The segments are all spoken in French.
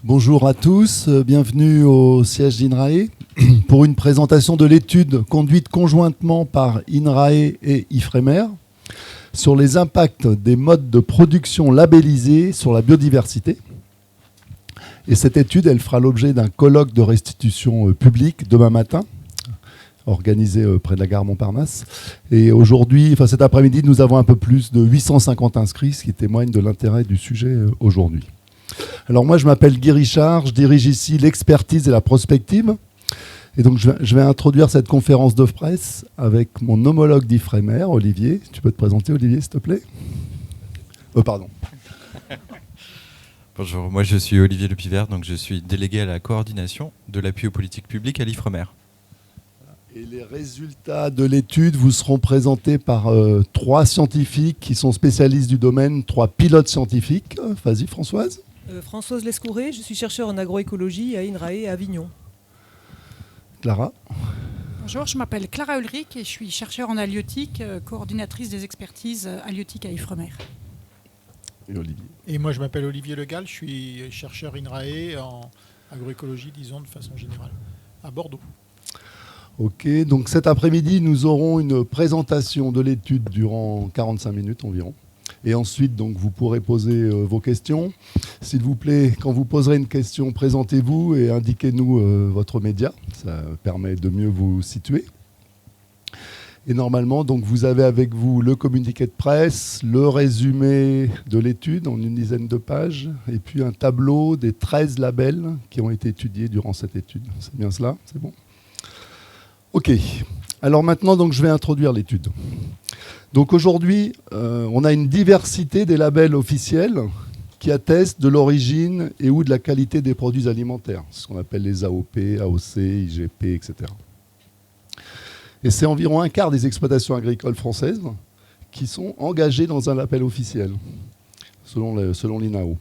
Bonjour à tous, bienvenue au siège d'INRAE pour une présentation de l'étude conduite conjointement par INRAE et IFREMER sur les impacts des modes de production labellisés sur la biodiversité. Et cette étude, elle fera l'objet d'un colloque de restitution publique demain matin, organisé près de la gare Montparnasse. Et aujourd'hui, cet après-midi, nous avons un peu plus de 850 inscrits, ce qui témoigne de l'intérêt du sujet aujourd'hui. Alors moi, je m'appelle Guy Richard, je dirige ici l'expertise et la prospective. Et donc, je vais introduire cette conférence de presse avec mon homologue d'IFREMER, Olivier. Tu peux te présenter, Olivier, s'il te plaît ? Pardon. Bonjour, moi je suis Olivier Lepivert, donc je suis délégué à la coordination de l'appui aux politiques publiques à l'IFREMER. Et les résultats de l'étude vous seront présentés par 3 scientifiques qui sont spécialistes du domaine, 3 pilotes scientifiques. Vas-y, Françoise. Françoise Lescouré, je suis chercheur en agroécologie à INRAE à Avignon. Clara. Bonjour, je m'appelle Clara Ulrich et je suis chercheur en halieutique, coordinatrice des expertises halieutiques à IFREMER. Et Olivier. Et moi, je m'appelle Olivier Legal, je suis chercheur INRAE en agroécologie, disons, de façon générale, à Bordeaux. Ok, donc cet après-midi, nous aurons une présentation de l'étude durant 45 minutes environ. Et ensuite, donc, vous pourrez poser vos questions. S'il vous plaît, quand vous poserez une question, présentez-vous et indiquez-nous votre média. Ça permet de mieux vous situer. Et normalement, donc, vous avez avec vous le communiqué de presse, le résumé de l'étude en une dizaine de pages, et puis un tableau des 13 labels qui ont été étudiés durant cette étude. C'est bien cela ? C'est bon ? Ok. Alors maintenant, donc, je vais introduire l'étude. Donc aujourd'hui, on a une diversité des labels officiels qui attestent de l'origine et ou de la qualité des produits alimentaires, ce qu'on appelle les AOP, AOC, IGP, etc. Et c'est environ un quart des exploitations agricoles françaises qui sont engagées dans un label officiel, selon l'INAO.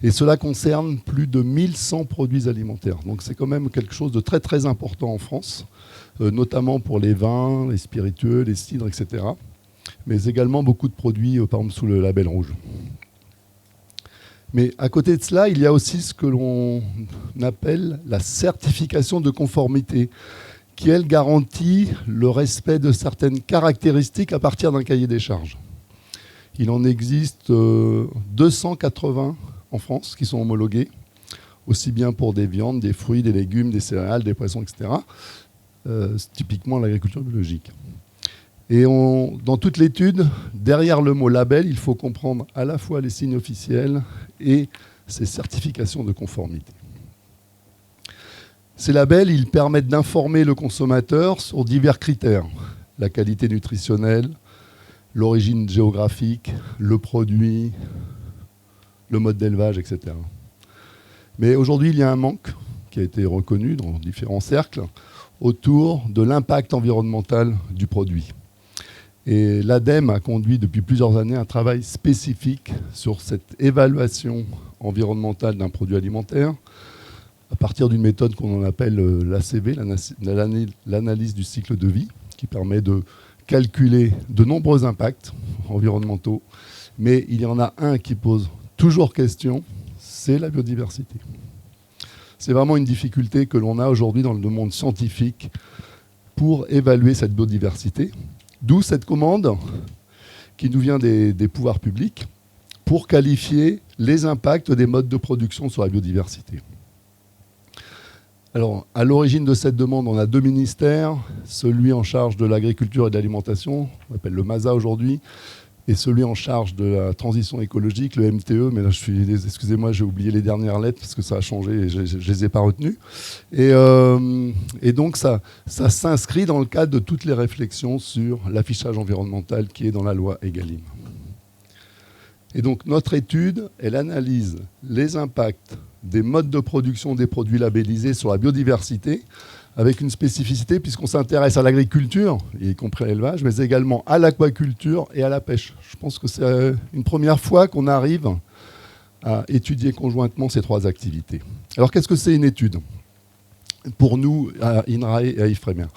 Et cela concerne plus de 1100 produits alimentaires. Donc c'est quand même quelque chose de très très important en France, notamment pour les vins, les spiritueux, les cidres, etc. Mais également beaucoup de produits, par exemple, sous le label rouge. Mais à côté de cela, il y a aussi ce que l'on appelle la certification de conformité, qui, elle, garantit le respect de certaines caractéristiques à partir d'un cahier des charges. Il en existe 280 en France qui sont homologués, aussi bien pour des viandes, des fruits, des légumes, des céréales, des poissons, etc. Typiquement l'agriculture biologique. Et dans toute l'étude, derrière le mot label, il faut comprendre à la fois les signes officiels et ces certifications de conformité. Ces labels, ils permettent d'informer le consommateur sur divers critères. La qualité nutritionnelle, l'origine géographique, le produit, le mode d'élevage, etc. Mais aujourd'hui, il y a un manque qui a été reconnu dans différents cercles autour de l'impact environnemental du produit. Et l'ADEME a conduit depuis plusieurs années un travail spécifique sur cette évaluation environnementale d'un produit alimentaire à partir d'une méthode qu'on appelle l'ACV, l'analyse du cycle de vie, qui permet de calculer de nombreux impacts environnementaux. Mais il y en a un qui pose toujours question, c'est la biodiversité. C'est vraiment une difficulté que l'on a aujourd'hui dans le monde scientifique pour évaluer cette biodiversité. D'où cette commande qui nous vient des pouvoirs publics pour qualifier les impacts des modes de production sur la biodiversité. Alors, à l'origine de cette demande, on a 2 ministères, celui en charge de l'agriculture et de l'alimentation, on appelle le MASA aujourd'hui, et celui en charge de la transition écologique, le MTE, mais là, excusez-moi, j'ai oublié les dernières lettres parce que ça a changé et je ne les ai pas retenues. Et donc, ça s'inscrit dans le cadre de toutes les réflexions sur l'affichage environnemental qui est dans la loi Egalim. Et donc, notre étude, elle analyse les impacts des modes de production des produits labellisés sur la biodiversité, avec une spécificité puisqu'on s'intéresse à l'agriculture, y compris à l'élevage, mais également à l'aquaculture et à la pêche. Je pense que c'est une première fois qu'on arrive à étudier conjointement ces 3 activités. Alors qu'est-ce que c'est une étude ? Pour nous, à INRAE et à IFREMER.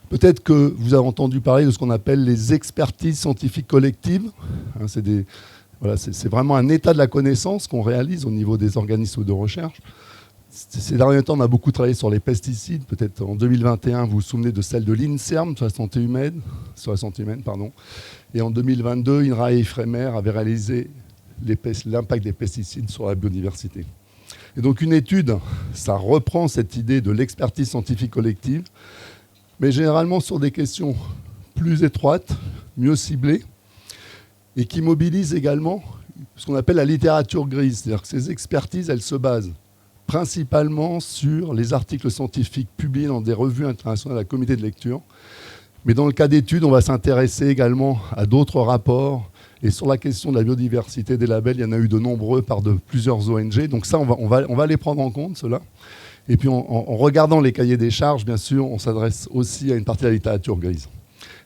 Peut-être que vous avez entendu parler de ce qu'on appelle les expertises scientifiques collectives. C'est Voilà, c'est vraiment un état de la connaissance qu'on réalise au niveau des organismes de recherche. Ces derniers temps, on a beaucoup travaillé sur les pesticides. Peut-être en 2021, vous vous souvenez de celle de l'INSERM sur la santé humaine, Et en 2022, INRAE et IFREMER avaient réalisé l'impact des pesticides sur la biodiversité. Et donc une étude, ça reprend cette idée de l'expertise scientifique collective, mais généralement sur des questions plus étroites, mieux ciblées, et qui mobilisent également ce qu'on appelle la littérature grise. C'est-à-dire que ces expertises, elles se basent principalement sur les articles scientifiques publiés dans des revues internationales à comité de lecture. Mais dans le cas d'études, on va s'intéresser également à d'autres rapports. Et sur la question de la biodiversité des labels, il y en a eu de nombreux par de plusieurs ONG. Donc ça, on va les prendre en compte, cela. Et puis en regardant les cahiers des charges, bien sûr, on s'adresse aussi à une partie de la littérature grise.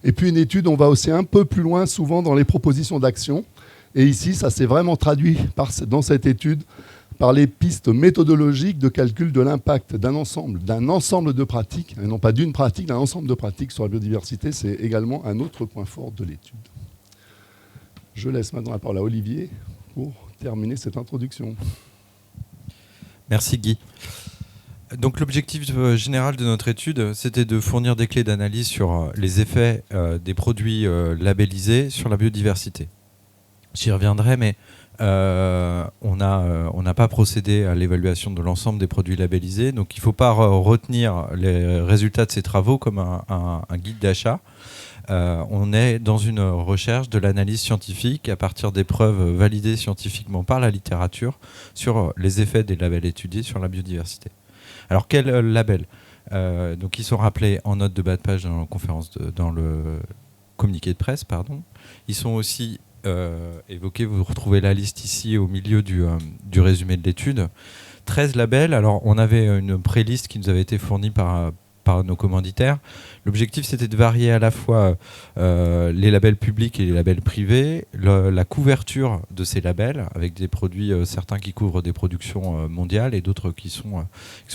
Et puis une étude, on va aussi un peu plus loin, souvent dans les propositions d'action. Et ici, ça s'est vraiment traduit dans cette étude par les pistes méthodologiques de calcul de l'impact d'un ensemble de pratiques, et non pas d'une pratique, d'un ensemble de pratiques sur la biodiversité. C'est également un autre point fort de l'étude. Je laisse maintenant la parole à Olivier pour terminer cette introduction. Merci Guy. Donc l'objectif général de notre étude, c'était de fournir des clés d'analyse sur les effets des produits labellisés sur la biodiversité. J'y reviendrai, mais on n'a pas procédé à l'évaluation de l'ensemble des produits labellisés, donc il ne faut pas retenir les résultats de ces travaux comme un guide d'achat. On est dans une recherche de l'analyse scientifique à partir des preuves validées scientifiquement par la littérature sur les effets des labels étudiés sur la biodiversité. Alors quels labels donc ils sont rappelés en note de bas de page dans le communiqué de presse, pardon. Ils sont aussi évoqués, vous retrouvez la liste ici au milieu du résumé de l'étude. 13 labels. Alors on avait une pré-liste qui nous avait été fournie par nos commanditaires. L'objectif, c'était de varier à la fois les labels publics et les labels privés, la couverture de ces labels, avec des produits, certains qui couvrent des productions mondiales et d'autres qui sont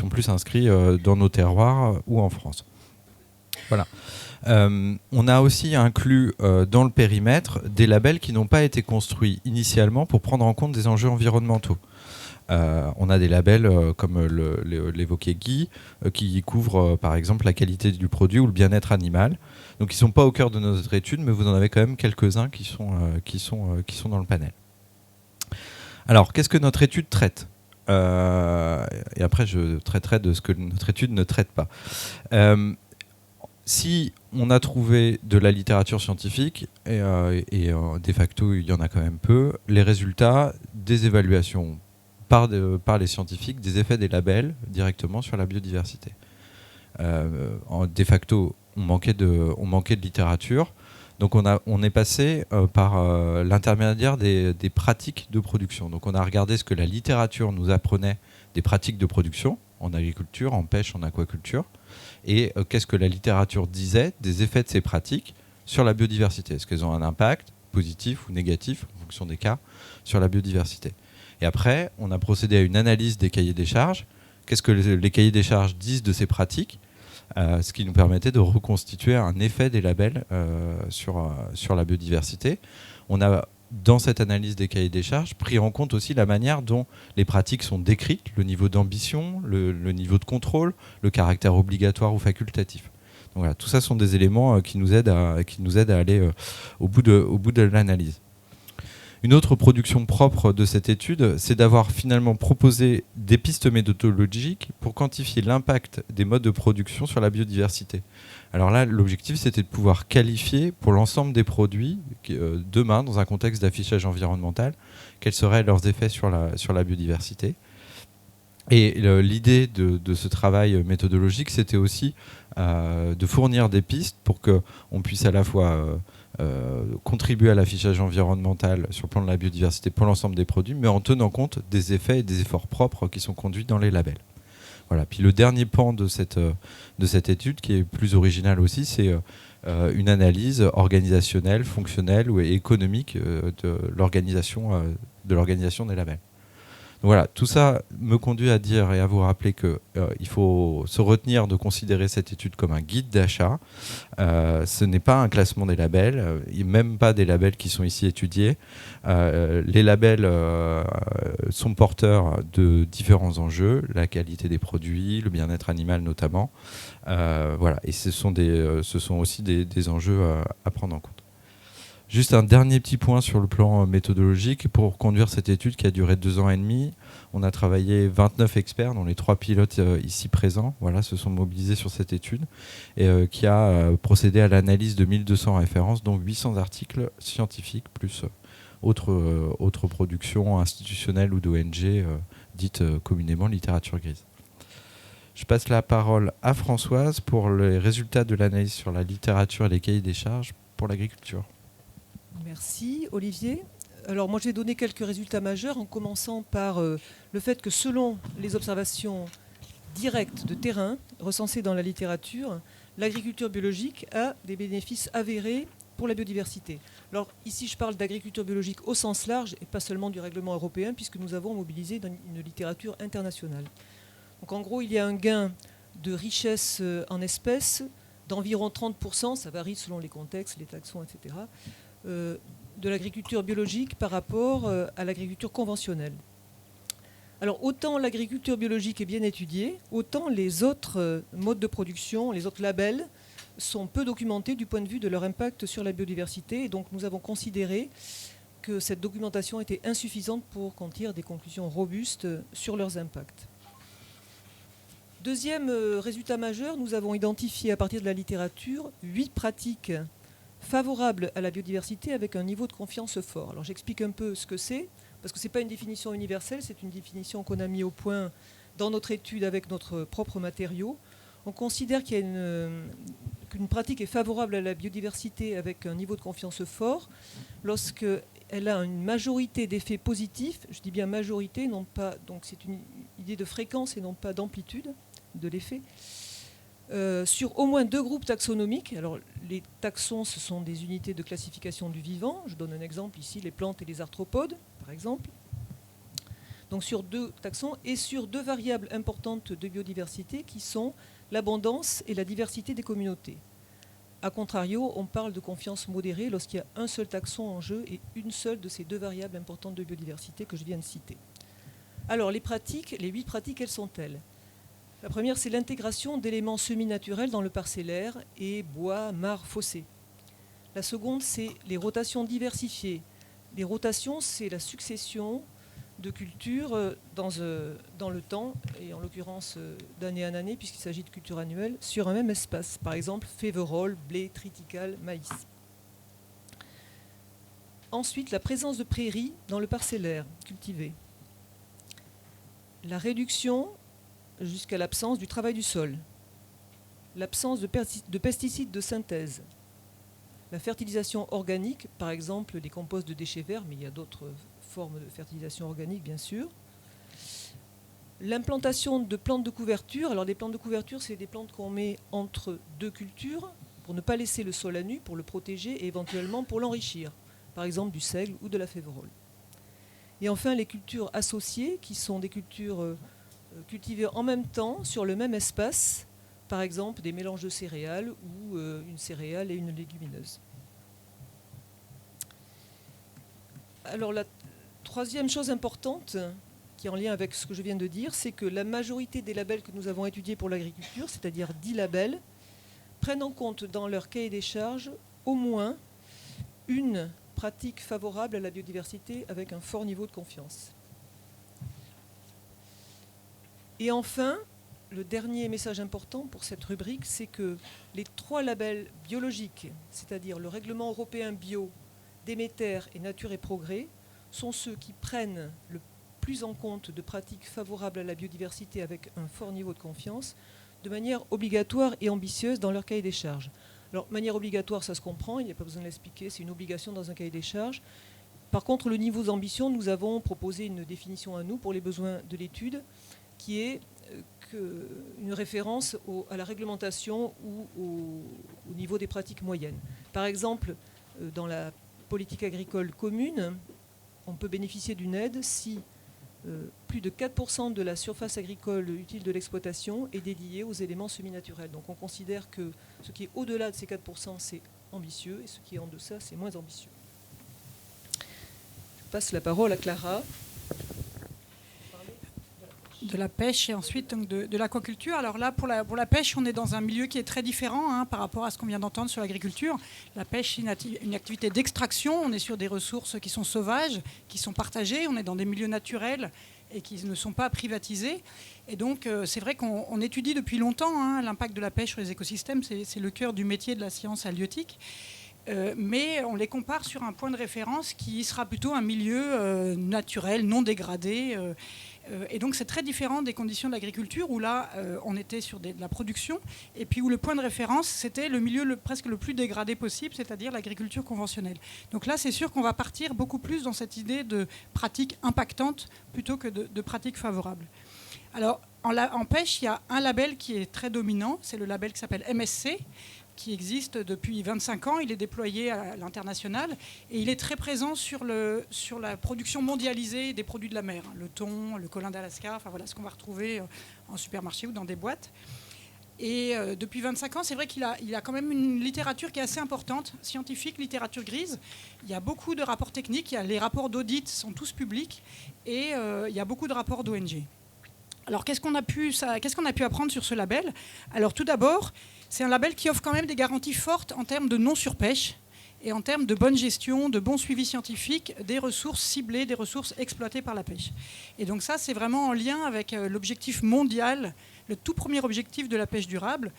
plus inscrits dans nos terroirs ou en France. Voilà. On a aussi inclus dans le périmètre des labels qui n'ont pas été construits initialement pour prendre en compte des enjeux environnementaux. On a des labels comme l'évoquait Guy qui couvrent par exemple la qualité du produit ou le bien-être animal. Donc ils ne sont pas au cœur de notre étude, mais vous en avez quand même quelques-uns qui sont dans le panel. Alors qu'est-ce que notre étude traite ? Et après je traiterai de ce que notre étude ne traite pas. Si on a trouvé de la littérature scientifique, et de facto il y en a quand même peu, les résultats des évaluations par les scientifiques des effets des labels directement sur la biodiversité. De facto, on manquait de littérature, donc on est passé par l'intermédiaire des pratiques de production. Donc on a regardé ce que la littérature nous apprenait des pratiques de production en agriculture, en pêche, en aquaculture, et qu'est-ce que la littérature disait des effets de ces pratiques sur la biodiversité. Est-ce qu'elles ont un impact positif ou négatif, en fonction des cas, sur la biodiversité. Et après, on a procédé à une analyse des cahiers des charges. Qu'est-ce que les cahiers des charges disent de ces pratiques, ce qui nous permettait de reconstituer un effet des labels sur la biodiversité. On a, dans cette analyse des cahiers des charges, pris en compte aussi la manière dont les pratiques sont décrites, le niveau d'ambition, le niveau de contrôle, le caractère obligatoire ou facultatif. Donc voilà, tout ça sont des éléments qui nous aident à aller au bout de l'analyse. Une autre production propre de cette étude, c'est d'avoir finalement proposé des pistes méthodologiques pour quantifier l'impact des modes de production sur la biodiversité. Alors là, l'objectif, c'était de pouvoir qualifier pour l'ensemble des produits, demain, dans un contexte d'affichage environnemental, quels seraient leurs effets sur la biodiversité. Et l'idée de ce travail méthodologique, c'était aussi de fournir des pistes pour qu'on puisse à la fois contribuer à l'affichage environnemental sur le plan de la biodiversité pour l'ensemble des produits, mais en tenant compte des effets et des efforts propres qui sont conduits dans les labels. Voilà. Puis le dernier pan de cette étude, qui est plus original aussi, c'est une analyse organisationnelle, fonctionnelle et économique de l'organisation des labels. Voilà, tout ça me conduit à dire et à vous rappeler qu'il faut se retenir de considérer cette étude comme un guide d'achat. Ce n'est pas un classement des labels, même pas des labels qui sont ici étudiés. Les labels sont porteurs de différents enjeux, la qualité des produits, le bien-être animal notamment. Voilà, et ce sont aussi des enjeux à prendre en compte. Juste un dernier petit point sur le plan méthodologique. Pour conduire cette étude qui a duré 2 ans et demi, on a travaillé 29 experts, dont les 3 pilotes ici présents, se sont mobilisés sur cette étude, et qui a procédé à l'analyse de 1200 références, donc 800 articles scientifiques, plus autres productions institutionnelles ou d'ONG, dites communément littérature grise. Je passe la parole à Françoise pour les résultats de l'analyse sur la littérature et les cahiers des charges pour l'agriculture. Merci Olivier. Alors moi je vais donner quelques résultats majeurs en commençant par le fait que selon les observations directes de terrain recensées dans la littérature, l'agriculture biologique a des bénéfices avérés pour la biodiversité. Alors ici je parle d'agriculture biologique au sens large et pas seulement du règlement européen puisque nous avons mobilisé dans une littérature internationale. Donc en gros il y a un gain de richesse en espèces d'environ 30%, ça varie selon les contextes, les taxons, etc., de l'agriculture biologique par rapport à l'agriculture conventionnelle. Alors autant l'agriculture biologique est bien étudiée, autant les autres modes de production, les autres labels sont peu documentés du point de vue de leur impact sur la biodiversité. Et donc nous avons considéré que cette documentation était insuffisante pour qu'on tire des conclusions robustes sur leurs impacts. Deuxième résultat majeur, nous avons identifié à partir de la littérature 8 pratiques favorables à la biodiversité avec un niveau de confiance fort. Alors j'explique un peu ce que c'est, parce que ce n'est pas une définition universelle, c'est une définition qu'on a mis au point dans notre étude avec notre propre matériau. On considère qu'il y a qu'une pratique est favorable à la biodiversité avec un niveau de confiance fort lorsqu'elle a une majorité d'effets positifs. Je dis bien majorité, non pas, donc c'est une idée de fréquence et non pas d'amplitude de l'effet. Sur au moins 2 groupes taxonomiques. Alors, les taxons, ce sont des unités de classification du vivant. Je donne un exemple ici, les plantes et les arthropodes, par exemple. Donc sur 2 taxons et sur 2 variables importantes de biodiversité qui sont l'abondance et la diversité des communautés. A contrario, on parle de confiance modérée lorsqu'il y a un seul taxon en jeu et une seule de ces 2 variables importantes de biodiversité que je viens de citer. Alors, les 8 pratiques, quelles sont-elles ? La première, c'est l'intégration d'éléments semi-naturels dans le parcellaire et bois, mares, fossés. La seconde, c'est les rotations diversifiées. Les rotations, c'est la succession de cultures dans le temps, et en l'occurrence d'année en année, puisqu'il s'agit de cultures annuelles, sur un même espace. Par exemple, féverolles, blé, triticale, maïs. Ensuite, la présence de prairies dans le parcellaire cultivé. La réduction jusqu'à l'absence du travail du sol, l'absence de pesticides de synthèse, la fertilisation organique, par exemple les composts de déchets verts, mais il y a d'autres formes de fertilisation organique bien sûr, l'implantation de plantes de couverture. Alors des plantes de couverture, c'est des plantes qu'on met entre 2 cultures pour ne pas laisser le sol à nu, pour le protéger et éventuellement pour l'enrichir, par exemple du seigle ou de la féverolle. Et enfin les cultures associées, qui sont des cultures cultivés en même temps sur le même espace, par exemple des mélanges de céréales ou une céréale et une légumineuse. Alors la troisième chose importante qui est en lien avec ce que je viens de dire, c'est que la majorité des labels que nous avons étudiés pour l'agriculture, c'est-à-dire 10 labels, prennent en compte dans leur cahier des charges au moins une pratique favorable à la biodiversité avec un fort niveau de confiance. Et enfin, le dernier message important pour cette rubrique, c'est que les 3 labels biologiques, c'est-à-dire le règlement européen bio, Déméter et Nature et Progrès, sont ceux qui prennent le plus en compte de pratiques favorables à la biodiversité avec un fort niveau de confiance, de manière obligatoire et ambitieuse dans leur cahier des charges. Alors, manière obligatoire, ça se comprend, il n'y a pas besoin de l'expliquer, c'est une obligation dans un cahier des charges. Par contre, le niveau d'ambition, nous avons proposé une définition à nous pour les besoins de l'étude, qui est une référence à la réglementation ou au niveau des pratiques moyennes. Par exemple, dans la politique agricole commune, on peut bénéficier d'une aide si plus de 4% de la surface agricole utile de l'exploitation est dédiée aux éléments semi-naturels. Donc on considère que ce qui est au-delà de ces 4%, c'est ambitieux, et ce qui est en deçà, c'est moins ambitieux. Je passe la parole à Clara. De la pêche et ensuite donc de l'aquaculture. Alors là, pour la pêche, on est dans un milieu qui est très différent par rapport à ce qu'on vient d'entendre sur l'agriculture. La pêche, c'est une activité d'extraction. On est sur des ressources qui sont sauvages, qui sont partagées. On est dans des milieux naturels et qui ne sont pas privatisés. Et donc, c'est vrai qu'on étudie depuis longtemps l'impact de la pêche sur les écosystèmes. C'est le cœur du métier de la science halieutique. Mais on les compare sur un point de référence qui sera plutôt un milieu naturel, non dégradé. Et donc c'est très différent des conditions de l'agriculture où là on était sur de la production et puis où le point de référence c'était le milieu presque le plus dégradé possible, c'est-à-dire l'agriculture conventionnelle. Donc là c'est sûr qu'on va partir beaucoup plus dans cette idée de pratiques impactantes plutôt que de pratiques favorables. Alors en pêche il y a un label qui est très dominant, c'est le label qui s'appelle MSC, qui existe depuis 25 ans. Il est déployé à l'international et il est très présent sur la production mondialisée des produits de la mer. Le thon, le colin d'Alaska, enfin voilà ce qu'on va retrouver en supermarché ou dans des boîtes. Et depuis 25 ans, c'est vrai qu'il a quand même une littérature qui est assez importante, scientifique, littérature grise. Il y a beaucoup de rapports techniques, les rapports d'audit sont tous publics et il y a beaucoup de rapports d'ONG. Alors qu'est-ce qu'on a pu apprendre sur ce label? Alors tout d'abord, c'est un label qui offre quand même des garanties fortes en termes de non-surpêche et en termes de bonne gestion, de bon suivi scientifique des ressources ciblées, des ressources exploitées par la pêche. Et donc ça, c'est vraiment en lien avec l'objectif mondial, le tout premier objectif de la pêche durable,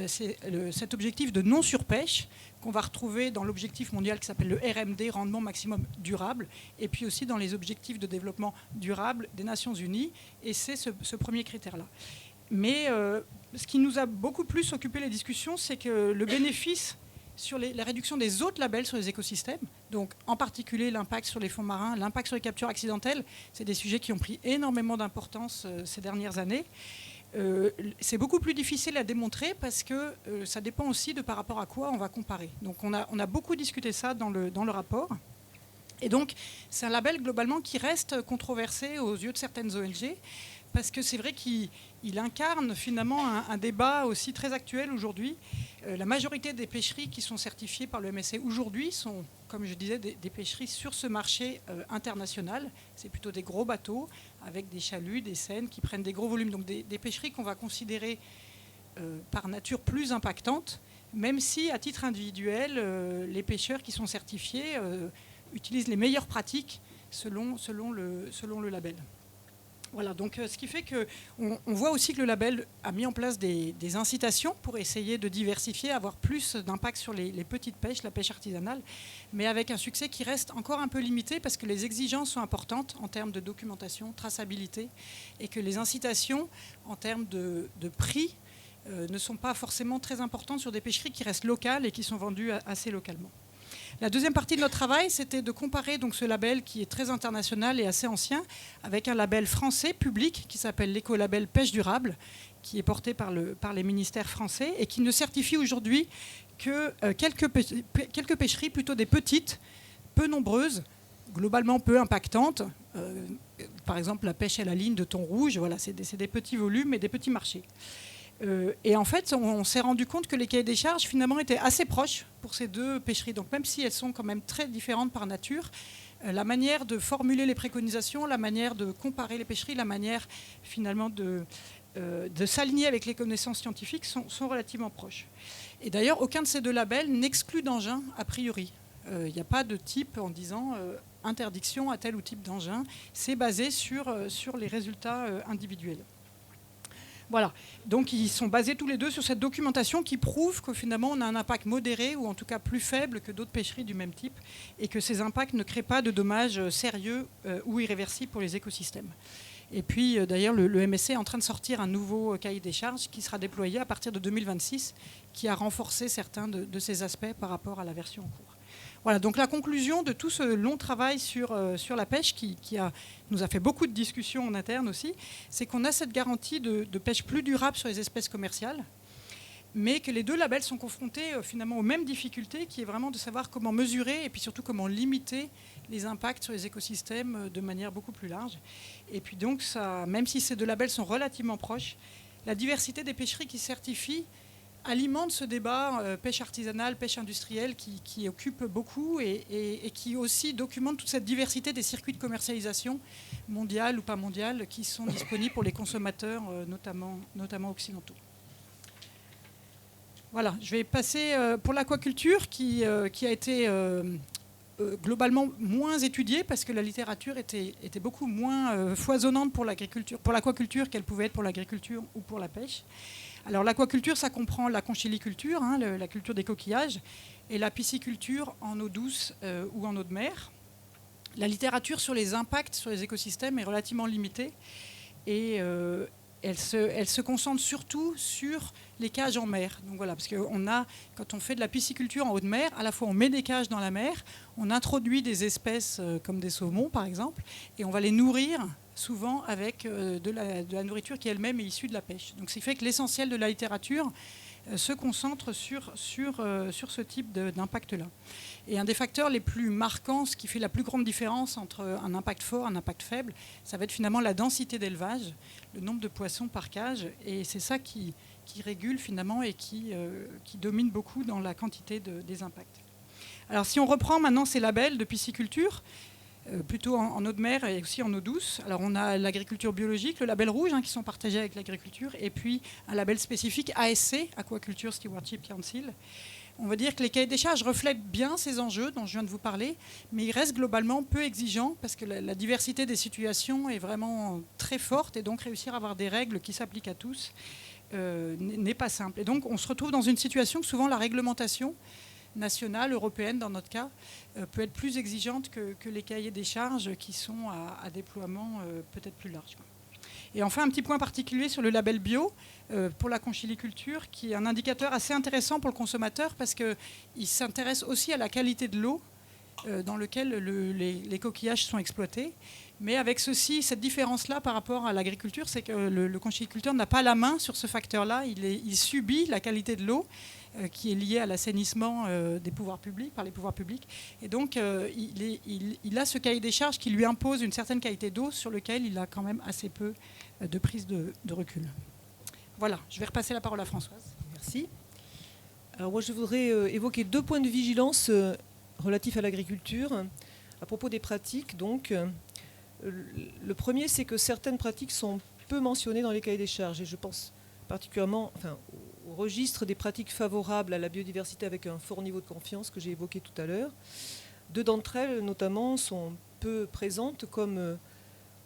c'est cet objectif de non-surpêche qu'on va retrouver dans l'objectif mondial qui s'appelle le RMD, rendement maximum durable, et puis aussi dans les objectifs de développement durable des Nations Unies, et c'est ce premier critère-là. Mais ce qui nous a beaucoup plus occupé les discussions, c'est que le bénéfice sur la réduction des autres labels sur les écosystèmes, donc en particulier l'impact sur les fonds marins, l'impact sur les captures accidentelles, c'est des sujets qui ont pris énormément d'importance ces dernières années. C'est beaucoup plus difficile à démontrer parce que ça dépend aussi de par rapport à quoi on va comparer. Donc on a beaucoup discuté ça dans le rapport. Et donc c'est un label globalement qui reste controversé aux yeux de certaines ONG parce que c'est vrai qu'il incarne finalement un débat aussi très actuel aujourd'hui. La majorité des pêcheries qui sont certifiées par le MSC aujourd'hui sont, comme je disais, des pêcheries sur ce marché international. C'est plutôt des gros bateaux avec des chaluts, des seines qui prennent des gros volumes. Donc des pêcheries qu'on va considérer par nature plus impactantes, même si à titre individuel, les pêcheurs qui sont certifiés utilisent les meilleures pratiques selon le label. Voilà, donc ce qui fait qu'on voit aussi que le label a mis en place des incitations pour essayer de diversifier, avoir plus d'impact sur les petites pêches, la pêche artisanale, mais avec un succès qui reste encore un peu limité parce que les exigences sont importantes en termes de documentation, traçabilité, et que les incitations en termes de prix ne sont pas forcément très importantes sur des pêcheries qui restent locales et qui sont vendues assez localement. La deuxième partie de notre travail, c'était de comparer donc ce label qui est très international et assez ancien avec un label français public qui s'appelle l'écolabel pêche durable, qui est porté par les ministères français et qui ne certifie aujourd'hui que quelques pêcheries, plutôt des petites, peu nombreuses, globalement peu impactantes. Par exemple, la pêche à la ligne de thon rouge, voilà, c'est des petits volumes et des petits marchés. Et en fait, on s'est rendu compte que les cahiers des charges, finalement, étaient assez proches pour ces deux pêcheries. Donc même si elles sont quand même très différentes par nature, la manière de formuler les préconisations, la manière de comparer les pêcheries, la manière, finalement, de s'aligner avec les connaissances scientifiques sont relativement proches. Et d'ailleurs, aucun de ces deux labels n'exclut d'engin a priori. Il n'y a pas de type en disant interdiction à tel ou type d'engin. C'est basé sur les résultats individuels. Voilà, donc ils sont basés tous les deux sur cette documentation qui prouve que finalement on a un impact modéré ou en tout cas plus faible que d'autres pêcheries du même type et que ces impacts ne créent pas de dommages sérieux ou irréversibles pour les écosystèmes. Et puis d'ailleurs le MSC est en train de sortir un nouveau cahier des charges qui sera déployé à partir de 2026 qui a renforcé certains de ces aspects par rapport à la version en cours. Voilà, donc la conclusion de tout ce long travail sur la pêche qui nous a fait beaucoup de discussions en interne aussi, c'est qu'on a cette garantie de pêche plus durable sur les espèces commerciales, mais que les deux labels sont confrontés finalement aux mêmes difficultés, qui est vraiment de savoir comment mesurer et puis surtout comment limiter les impacts sur les écosystèmes de manière beaucoup plus large. Et puis donc, ça, même si ces deux labels sont relativement proches, la diversité des pêcheries qui certifient alimente ce débat pêche artisanale, pêche industrielle qui occupe beaucoup et qui aussi documente toute cette diversité des circuits de commercialisation mondiale ou pas mondiale qui sont disponibles pour les consommateurs, notamment occidentaux. Voilà, je vais passer pour l'aquaculture qui a été globalement moins étudiée parce que la littérature était beaucoup moins foisonnante pour l'aquaculture qu'elle pouvait être pour l'agriculture ou pour la pêche. Alors l'aquaculture, ça comprend la conchiliculture, la culture des coquillages, et la pisciculture en eau douce ou en eau de mer. La littérature sur les impacts sur les écosystèmes est relativement limitée et elle se concentre surtout sur les cages en mer. Donc voilà, parce que quand on fait de la pisciculture en haute mer, à la fois on met des cages dans la mer, on introduit des espèces comme des saumons par exemple, et on va les nourrir souvent avec de la nourriture qui elle-même est issue de la pêche. Donc ce qui fait que l'essentiel de la littérature se concentre sur ce type d'impact-là. Et un des facteurs les plus marquants, ce qui fait la plus grande différence entre un impact fort et un impact faible, ça va être finalement la densité d'élevage, le nombre de poissons par cage, et c'est ça qui régule finalement et qui domine beaucoup dans la quantité des impacts. Alors si on reprend maintenant ces labels de pisciculture, plutôt en eau de mer et aussi en eau douce. Alors on a l'agriculture biologique, le label rouge qui sont partagés avec l'agriculture, et puis un label spécifique ASC, Aquaculture Stewardship Council. On va dire que les cahiers des charges reflètent bien ces enjeux dont je viens de vous parler, mais ils restent globalement peu exigeants parce que la diversité des situations est vraiment très forte, et donc réussir à avoir des règles qui s'appliquent à tous n'est pas simple. Et donc on se retrouve dans une situation que souvent la réglementation nationale, européenne dans notre cas, peut être plus exigeante que les cahiers des charges qui sont à déploiement peut-être plus large. Et enfin, un petit point particulier sur le label bio pour la conchiliculture, qui est un indicateur assez intéressant pour le consommateur parce qu'il s'intéresse aussi à la qualité de l'eau dans laquelle les coquillages sont exploités. Mais avec cette différence-là par rapport à l'agriculture, c'est que le conchiliculteur n'a pas la main sur ce facteur-là, il subit la qualité de l'eau qui est liée à l'assainissement des pouvoirs publics, par les pouvoirs publics. Et donc, il a ce cahier des charges qui lui impose une certaine qualité d'eau sur lequel il a quand même assez peu de prise de recul. Voilà, je vais repasser la parole à Françoise. Merci. Alors moi, je voudrais évoquer 2 points de vigilance relatifs à l'agriculture à propos des pratiques. Donc, le premier, c'est que certaines pratiques sont peu mentionnées dans les cahiers des charges. Et je pense particulièrement au registre des pratiques favorables à la biodiversité avec un fort niveau de confiance que j'ai évoqué tout à l'heure. 2 d'entre elles, notamment, sont peu présentes, comme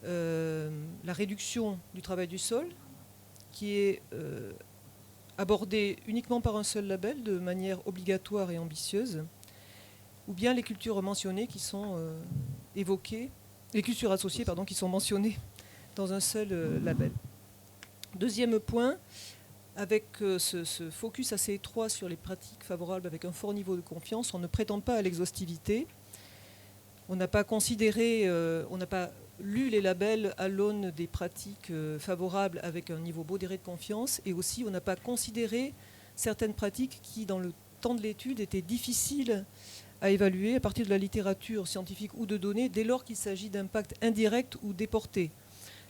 la réduction du travail du sol, qui est abordée uniquement par un seul label, de manière obligatoire et ambitieuse, ou bien les cultures mentionnées qui sont évoquées, les cultures associées, pardon, qui sont mentionnées dans un seul label. Deuxième point, avec ce focus assez étroit sur les pratiques favorables avec un fort niveau de confiance, on ne prétend pas à l'exhaustivité. On n'a pas considéré, on n'a pas lu les labels à l'aune des pratiques favorables avec un niveau modéré de confiance, et aussi on n'a pas considéré certaines pratiques qui, dans le temps de l'étude, étaient difficiles à évaluer à partir de la littérature scientifique ou de données dès lors qu'il s'agit d'impacts indirects ou déportés.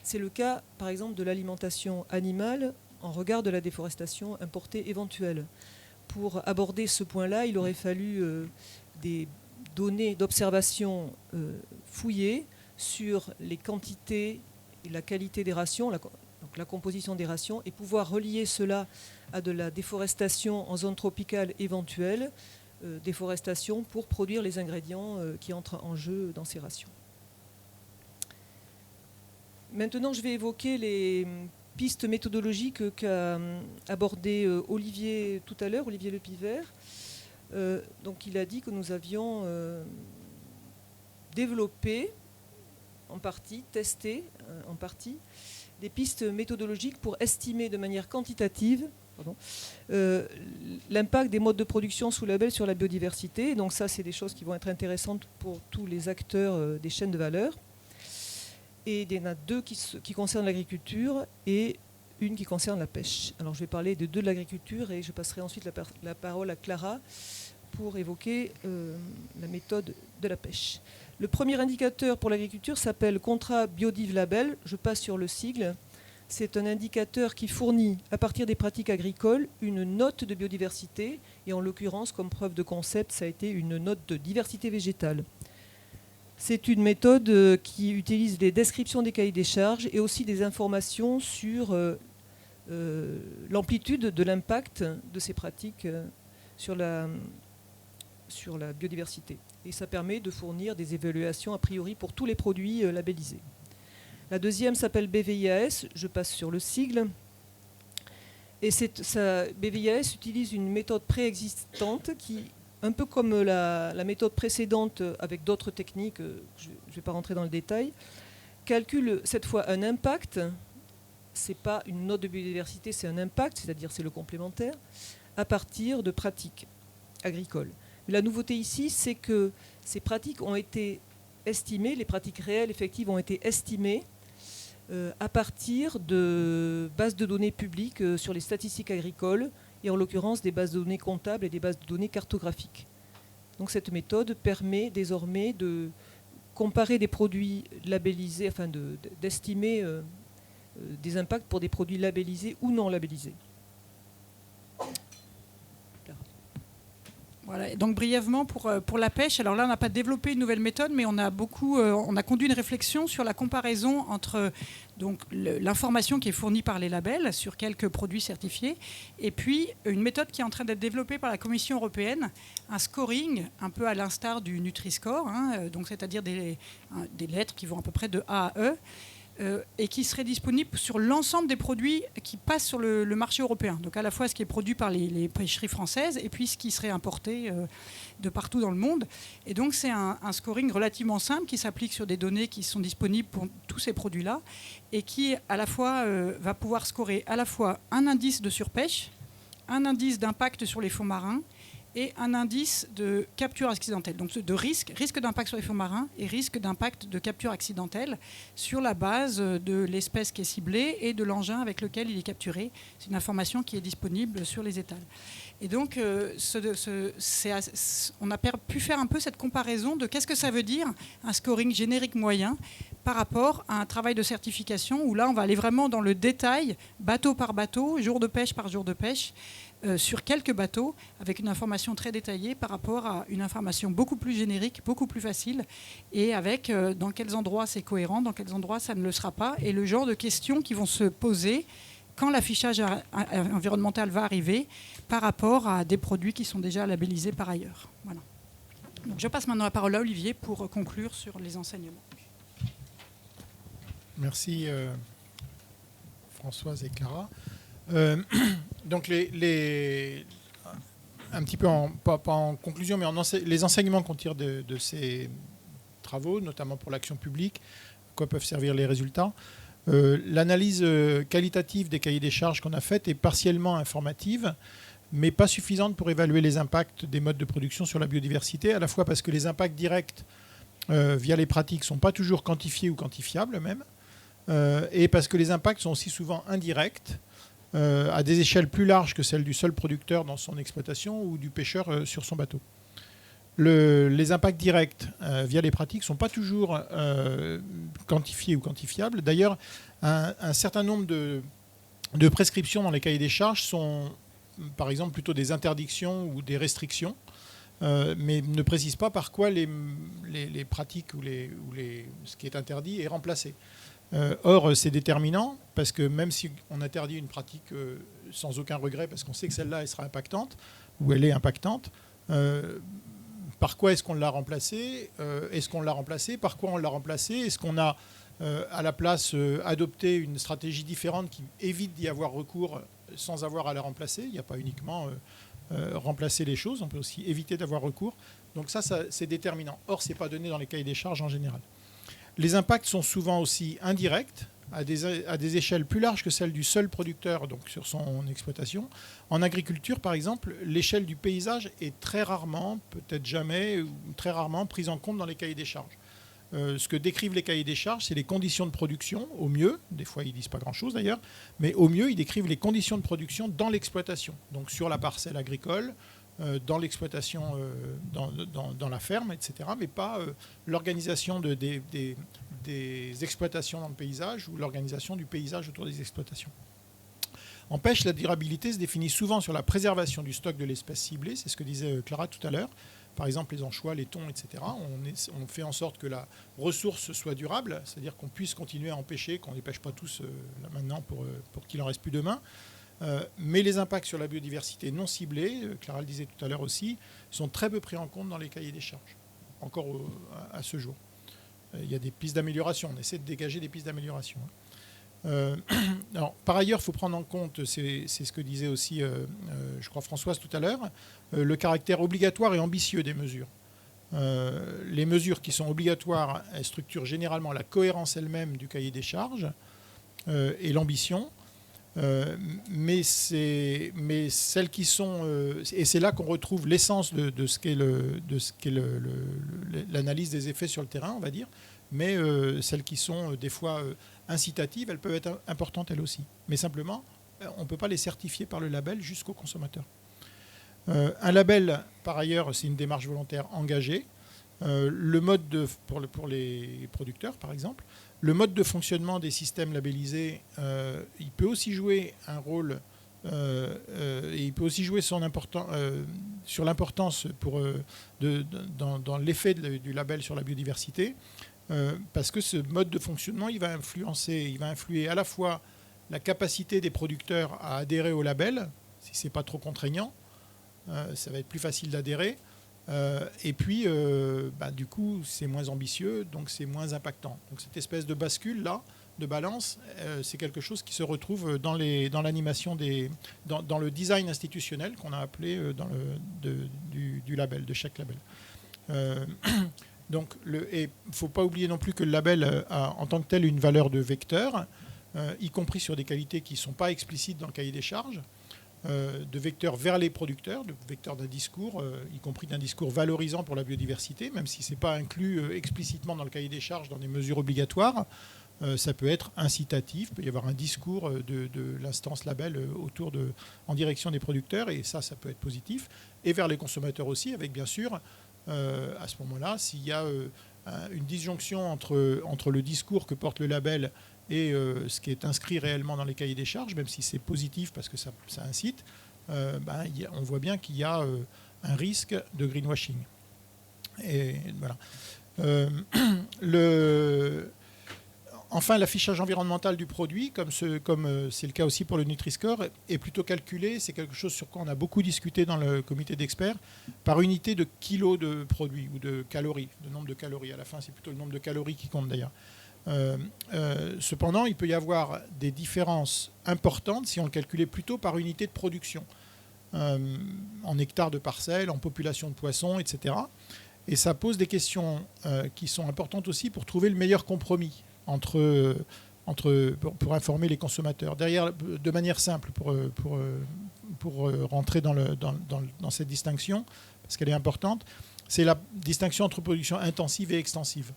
C'est le cas, par exemple, de l'alimentation animale en regard de la déforestation importée éventuelle. Pour aborder ce point-là, il aurait fallu des données d'observation fouillées sur les quantités et la qualité des rations, donc la composition des rations, et pouvoir relier cela à de la déforestation en zone tropicale éventuelle, déforestation pour produire les ingrédients qui entrent en jeu dans ces rations. Maintenant, je vais évoquer les pistes méthodologiques qu'a abordé Olivier tout à l'heure, Olivier Lepivert. Donc, il a dit que nous avions développé, en partie, testé en partie, des pistes méthodologiques pour estimer de manière quantitative l'impact des modes de production sous label sur la biodiversité. Donc ça, c'est des choses qui vont être intéressantes pour tous les acteurs des chaînes de valeur. Et il y en a 2 qui concernent l'agriculture et une qui concerne la pêche. Alors je vais parler de 2 de l'agriculture et je passerai ensuite la parole à Clara pour évoquer la méthode de la pêche. Le premier indicateur pour l'agriculture s'appelle Contrat Biodiv Label. Je passe sur le sigle. C'est un indicateur qui fournit, à partir des pratiques agricoles, une note de biodiversité. Et en l'occurrence, comme preuve de concept, ça a été une note de diversité végétale. C'est une méthode qui utilise les descriptions des cahiers des charges et aussi des informations sur l'amplitude de l'impact de ces pratiques sur la biodiversité. Et ça permet de fournir des évaluations a priori pour tous les produits labellisés. La deuxième s'appelle BVIAS, je passe sur le sigle. Et BVIAS utilise une méthode préexistante qui, un peu comme la méthode précédente avec d'autres techniques, je ne vais pas rentrer dans le détail, calcule cette fois un impact. Ce n'est pas une note de biodiversité, c'est un impact, c'est-à-dire c'est le complémentaire, à partir de pratiques agricoles. La nouveauté ici, c'est que ces pratiques ont été estimées, les pratiques réelles, effectives, ont été estimées à partir de bases de données publiques sur les statistiques agricoles, et en l'occurrence des bases de données comptables et des bases de données cartographiques. Donc cette méthode permet désormais de comparer des produits labellisés, enfin d'estimer des impacts pour des produits labellisés ou non labellisés. Voilà, donc brièvement pour la pêche, alors là on n'a pas développé une nouvelle méthode, mais on a conduit une réflexion sur la comparaison entre l'information qui est fournie par les labels sur quelques produits certifiés, et puis une méthode qui est en train d'être développée par la Commission européenne, un scoring un peu à l'instar du Nutri-Score, donc c'est-à-dire des lettres qui vont à peu près de A à E, et qui serait disponible sur l'ensemble des produits qui passent sur le marché européen. Donc à la fois ce qui est produit par les pêcheries françaises et puis ce qui serait importé de partout dans le monde. Et donc c'est un scoring relativement simple qui s'applique sur des données qui sont disponibles pour tous ces produits-là et qui à la fois va pouvoir scorer à la fois un indice de surpêche, un indice d'impact sur les fonds marins et un indice de capture accidentelle, donc de risque d'impact sur les fonds marins et risque d'impact de capture accidentelle sur la base de l'espèce qui est ciblée et de l'engin avec lequel il est capturé. C'est une information qui est disponible sur les étals. Et donc, on a pu faire un peu cette comparaison de qu'est-ce que ça veut dire un scoring générique moyen par rapport à un travail de certification où là, on va aller vraiment dans le détail, bateau par bateau, jour de pêche par jour de pêche, sur quelques bateaux, avec une information très détaillée par rapport à une information beaucoup plus générique, beaucoup plus facile, et avec dans quels endroits c'est cohérent, dans quels endroits ça ne le sera pas, et le genre de questions qui vont se poser quand l'affichage environnemental va arriver par rapport à des produits qui sont déjà labellisés par ailleurs. Voilà. Donc je passe maintenant la parole à Olivier pour conclure sur les enseignements. Merci Françoise et Clara. Donc un petit peu pas en conclusion, mais les enseignements qu'on tire de ces travaux, notamment pour l'action publique, à quoi peuvent servir les résultats. L'analyse qualitative des cahiers des charges qu'on a faite est partiellement informative, mais pas suffisante pour évaluer les impacts des modes de production sur la biodiversité, à la fois parce que les impacts directs via les pratiques ne sont pas toujours quantifiés ou quantifiables même, et parce que les impacts sont aussi souvent indirects, à des échelles plus larges que celles du seul producteur dans son exploitation ou du pêcheur sur son bateau. Les impacts directs via les pratiques ne sont pas toujours quantifiés ou quantifiables. D'ailleurs, un certain nombre de prescriptions dans les cahiers des charges sont, par exemple, plutôt des interdictions ou des restrictions, mais ne précisent pas par quoi les pratiques ou ce qui est interdit est remplacé. Or, c'est déterminant, parce que même si on interdit une pratique sans aucun regret, parce qu'on sait que celle-là, elle sera impactante, ou elle est impactante, par quoi est-ce qu'on l'a remplacée ? Est-ce qu'on l'a remplacée ? Par quoi on l'a remplacée ? Est-ce qu'on a, à la place, adopté une stratégie différente qui évite d'y avoir recours sans avoir à la remplacer ? Il n'y a pas uniquement remplacer les choses, on peut aussi éviter d'avoir recours. Donc ça c'est déterminant. Or, ce n'est pas donné dans les cahiers des charges en général. Les impacts sont souvent aussi indirects, à des échelles plus larges que celles du seul producteur, donc sur son exploitation. En agriculture, par exemple, l'échelle du paysage est très rarement, peut-être jamais, ou très rarement prise en compte dans les cahiers des charges. Ce que décrivent les cahiers des charges, c'est les conditions de production, au mieux, des fois ils ne disent pas grand-chose d'ailleurs, mais au mieux ils décrivent les conditions de production dans l'exploitation, donc sur la parcelle agricole dans l'exploitation, dans la ferme, etc., mais pas l'organisation des exploitations dans le paysage ou l'organisation du paysage autour des exploitations. En pêche, la durabilité se définit souvent sur la préservation du stock de l'espèce ciblée, c'est ce que disait Clara tout à l'heure. Par exemple, les anchois, les thons, etc. On fait en sorte que la ressource soit durable, c'est-à-dire qu'on puisse continuer à en pêcher, qu'on ne les pêche pas tous là maintenant pour qu'il en reste plus demain. Mais les impacts sur la biodiversité non ciblés, Clara le disait tout à l'heure aussi, sont très peu pris en compte dans les cahiers des charges, encore à ce jour. Il y a des pistes d'amélioration, on essaie de dégager des pistes d'amélioration. Alors, par ailleurs, il faut prendre en compte, c'est ce que disait aussi, je crois, Françoise tout à l'heure, le caractère obligatoire et ambitieux des mesures. Les mesures qui sont obligatoires, elles structurent généralement la cohérence elle-même du cahier des charges et l'ambition. Mais celles qui sont... et c'est là qu'on retrouve l'essence de ce qu'est l'analyse des effets sur le terrain, on va dire. Mais celles qui sont des fois incitatives, elles peuvent être importantes elles aussi. Mais simplement, on ne peut pas les certifier par le label jusqu'au consommateur. Un label, par ailleurs, c'est une démarche volontaire engagée. Le mode pour les producteurs, par exemple, le mode de fonctionnement des systèmes labellisés, il peut aussi jouer un rôle, et il peut aussi jouer sur l'importance dans l'effet du label sur la biodiversité, parce que ce mode de fonctionnement, il va influer à la fois la capacité des producteurs à adhérer au label, si ce n'est pas trop contraignant, ça va être plus facile d'adhérer. Et puis, du coup, c'est moins ambitieux, donc c'est moins impactant. Donc cette espèce de bascule-là, de balance, c'est quelque chose qui se retrouve dans l'animation, dans le design institutionnel qu'on a appelé du label, de chaque label. Donc, et il ne faut pas oublier non plus que le label a en tant que tel une valeur de vecteur, y compris sur des qualités qui ne sont pas explicites dans le cahier des charges, de vecteurs vers les producteurs, de vecteurs d'un discours, y compris d'un discours valorisant pour la biodiversité, même si ce n'est pas inclus explicitement dans le cahier des charges, dans des mesures obligatoires. Ça peut être incitatif, il peut y avoir un discours de l'instance label en direction des producteurs, et ça peut être positif, et vers les consommateurs aussi, avec bien sûr, à ce moment-là, s'il y a une disjonction entre le discours que porte le label et ce qui est inscrit réellement dans les cahiers des charges, même si c'est positif parce que ça incite, on voit bien qu'il y a un risque de greenwashing. Et voilà. Enfin, l'affichage environnemental du produit, comme c'est le cas aussi pour le Nutri-Score, est plutôt calculé, c'est quelque chose sur quoi on a beaucoup discuté dans le comité d'experts, par unité de kilos de produit ou de calories, de nombre de calories. À la fin, c'est plutôt le nombre de calories qui compte d'ailleurs. Cependant, il peut y avoir des différences importantes si on le calculait plutôt par unité de production, en hectares de parcelles, en population de poissons, etc. Et ça pose des questions qui sont importantes aussi pour trouver le meilleur compromis pour informer les consommateurs. Derrière, de manière simple, pour rentrer dans cette distinction, parce qu'elle est importante, c'est la distinction entre production intensive et extensive.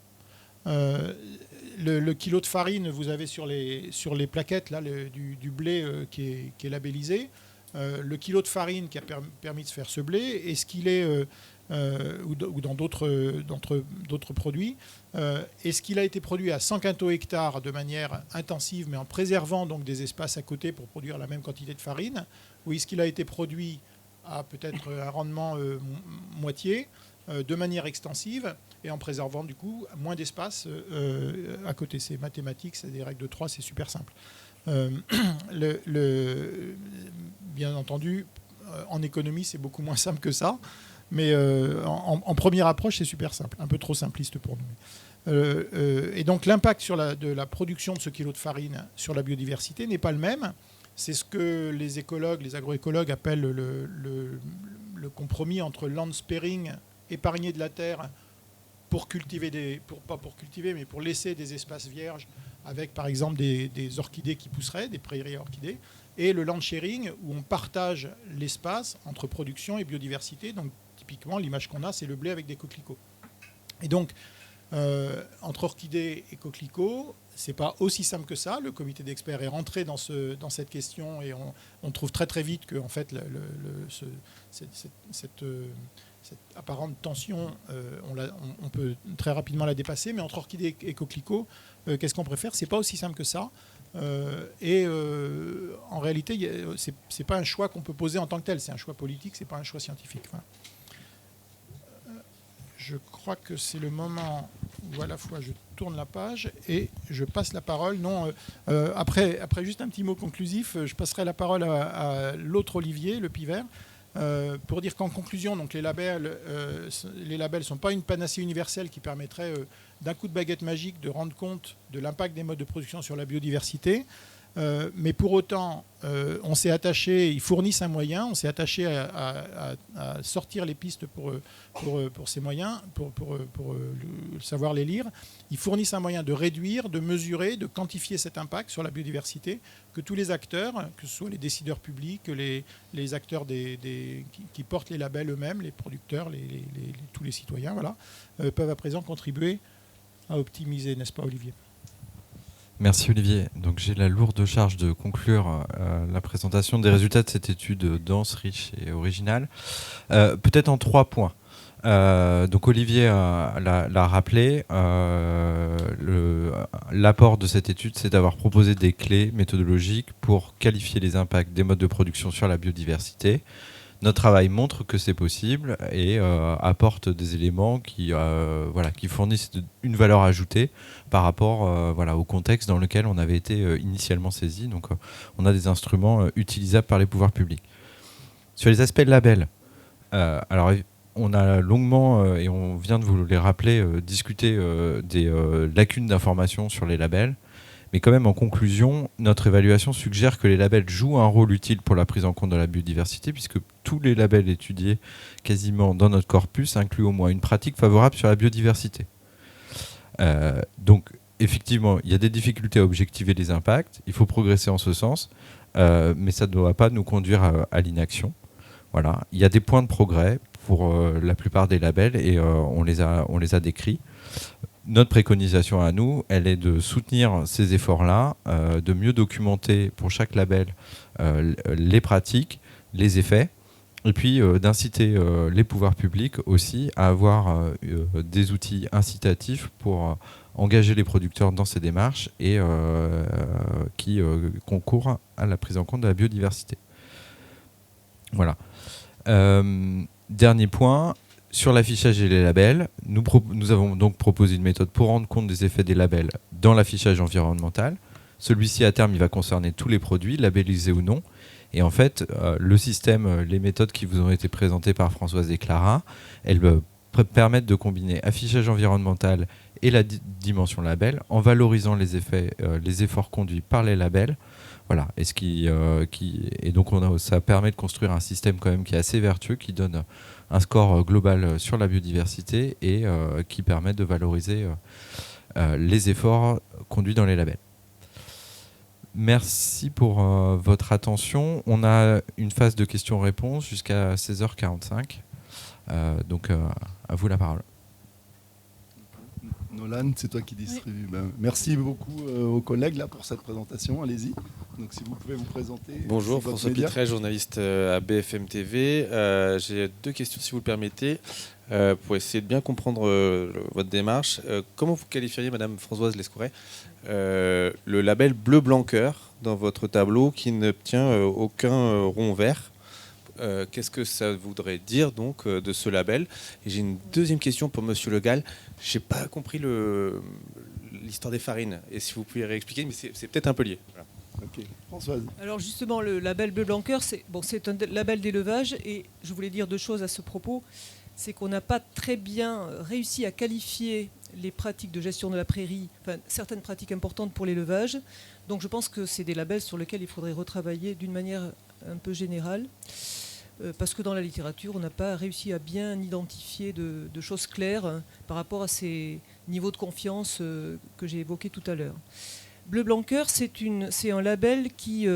Le kilo de farine, vous avez sur les plaquettes là, du blé qui est labellisé. Le kilo de farine qui a permis de faire ce blé, est-ce qu'il est, ou dans d'autres produits, est-ce qu'il a été produit à 100 quintaux hectares de manière intensive, mais en préservant donc des espaces à côté pour produire la même quantité de farine, ou est-ce qu'il a été produit à peut-être un rendement moitié, de manière extensive, et en préservant du coup moins d'espace à côté. C'est mathématique, c'est des règles de 3, c'est super simple. Bien entendu, en économie, c'est beaucoup moins simple que ça, mais en première approche, c'est super simple, un peu trop simpliste pour nous. Et donc l'impact de la production de ce kilo de farine sur la biodiversité n'est pas le même. C'est ce que les écologues, les agroécologues appellent le compromis entre land sparing, épargner de la terre pour cultiver pas pour cultiver, mais pour laisser des espaces vierges avec par exemple des orchidées qui pousseraient, des prairies à orchidées, et le land sharing où on partage l'espace entre production et biodiversité. Donc typiquement l'image qu'on a, c'est le blé avec des coquelicots. Et donc Entre orchidées et coquelicots, c'est pas aussi simple que ça. Le comité d'experts est rentré dans cette question et on trouve très très vite que en fait cette apparente tension, on peut très rapidement la dépasser. Mais entre orchidées et coquelicots, qu'est-ce qu'on préfère? C'est pas aussi simple que ça. En réalité, c'est pas un choix qu'on peut poser en tant que tel. C'est un choix politique, c'est pas un choix scientifique. Voilà. Je crois que c'est le moment où à la fois je tourne la page et je passe la parole. Non, après juste un petit mot conclusif, je passerai la parole à l'autre Olivier, le Pivert, pour dire qu'en conclusion, donc les labels sont pas une panacée universelle qui permettrait d'un coup de baguette magique de rendre compte de l'impact des modes de production sur la biodiversité. Mais pour autant, on s'est attaché, ils fournissent un moyen, on s'est attaché à sortir les pistes pour ces moyens, pour savoir les lire. Ils fournissent un moyen de réduire, de mesurer, de quantifier cet impact sur la biodiversité, que tous les acteurs, que ce soit les décideurs publics, les acteurs qui portent les labels eux-mêmes, les producteurs, tous les citoyens, voilà, peuvent à présent contribuer à optimiser, n'est-ce pas Olivier ? Merci Olivier. Donc j'ai la lourde charge de conclure la présentation des résultats de cette étude dense, riche et originale. Peut-être en 3 points. Donc Olivier l'a rappelé, l'apport de cette étude, c'est d'avoir proposé des clés méthodologiques pour qualifier les impacts des modes de production sur la biodiversité. Notre travail montre que c'est possible et apporte des éléments qui fournissent une valeur ajoutée par rapport au contexte dans lequel on avait été initialement saisi. Donc on a des instruments utilisables par les pouvoirs publics. Sur les aspects de label, alors on a longuement, et on vient de vous les rappeler, discuté des lacunes d'information sur les labels. Mais quand même, en conclusion, notre évaluation suggère que les labels jouent un rôle utile pour la prise en compte de la biodiversité, puisque tous les labels étudiés quasiment dans notre corpus incluent au moins une pratique favorable sur la biodiversité. Donc, effectivement, il y a des difficultés à objectiver les impacts, il faut progresser en ce sens, mais ça ne doit pas nous conduire à l'inaction. Voilà. Il y a des points de progrès pour la plupart des labels et on les a décrits. Notre préconisation à nous, elle est de soutenir ces efforts-là, de mieux documenter pour chaque label les pratiques, les effets, et puis d'inciter les pouvoirs publics aussi à avoir des outils incitatifs pour engager les producteurs dans ces démarches et qui concourent à la prise en compte de la biodiversité. Voilà. Dernier point. Sur l'affichage et les labels, nous avons donc proposé une méthode pour rendre compte des effets des labels dans l'affichage environnemental. Celui-ci, à terme, il va concerner tous les produits, labellisés ou non. Et en fait, le système, les méthodes qui vous ont été présentées par Françoise et Clara, elles permettent de combiner affichage environnemental et la dimension label en valorisant les effets, les efforts conduits par les labels. Voilà. Et donc ça permet de construire un système quand même qui est assez vertueux, qui donne un score global sur la biodiversité et qui permet de valoriser les efforts conduits dans les labels. Merci pour votre attention. On a une phase de questions-réponses jusqu'à 16h45. Donc à vous la parole. Nolan, c'est toi qui distribue. Oui. Merci beaucoup aux collègues là, pour cette présentation. Allez-y. Donc, si vous pouvez vous présenter. Bonjour, François Pittret, journaliste à BFM TV. J'ai 2 questions, si vous le permettez, pour essayer de bien comprendre votre démarche. Comment vous qualifieriez, Madame Françoise Lescouret, le label bleu blanc cœur dans votre tableau qui n'obtient aucun rond vert? Qu'est-ce que ça voudrait dire donc de ce label? Et j'ai une deuxième question pour Monsieur Le Gall. Je n'ai pas compris l'histoire des farines. Et si vous pouvez réexpliquer, mais c'est peut-être un peu lié. Voilà. Ok, Françoise. Alors justement, le label bleu blanc cœur, c'est un label d'élevage. Et je voulais dire 2 choses à ce propos. C'est qu'on n'a pas très bien réussi à qualifier les pratiques de gestion de la prairie, enfin, certaines pratiques importantes pour l'élevage. Donc je pense que c'est des labels sur lesquels il faudrait retravailler d'une manière un peu générale. Parce que dans la littérature, on n'a pas réussi à bien identifier de choses claires par rapport à ces niveaux de confiance que j'ai évoqués tout à l'heure. Bleu Blanc Cœur, c'est un label qui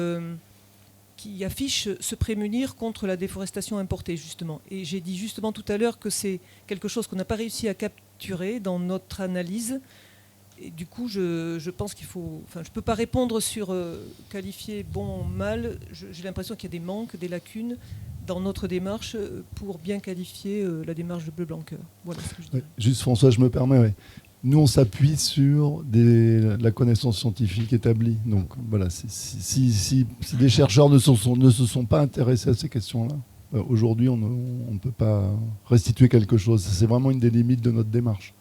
affiche se prémunir contre la déforestation importée, justement. Et j'ai dit justement tout à l'heure que c'est quelque chose qu'on n'a pas réussi structuré dans notre analyse. Et du coup, je pense qu'il faut... Enfin, je ne peux pas répondre sur qualifier bon ou mal. J'ai l'impression qu'il y a des manques, des lacunes dans notre démarche pour bien qualifier la démarche de Bleu-Blanc-Cœur. Voilà ce que je dis. Juste François, je me permets, ouais. Nous, on s'appuie sur la connaissance scientifique établie. Donc voilà, si des chercheurs ne se sont pas intéressés à ces questions-là, aujourd'hui, on ne peut pas restituer quelque chose. C'est vraiment une des limites de notre démarche.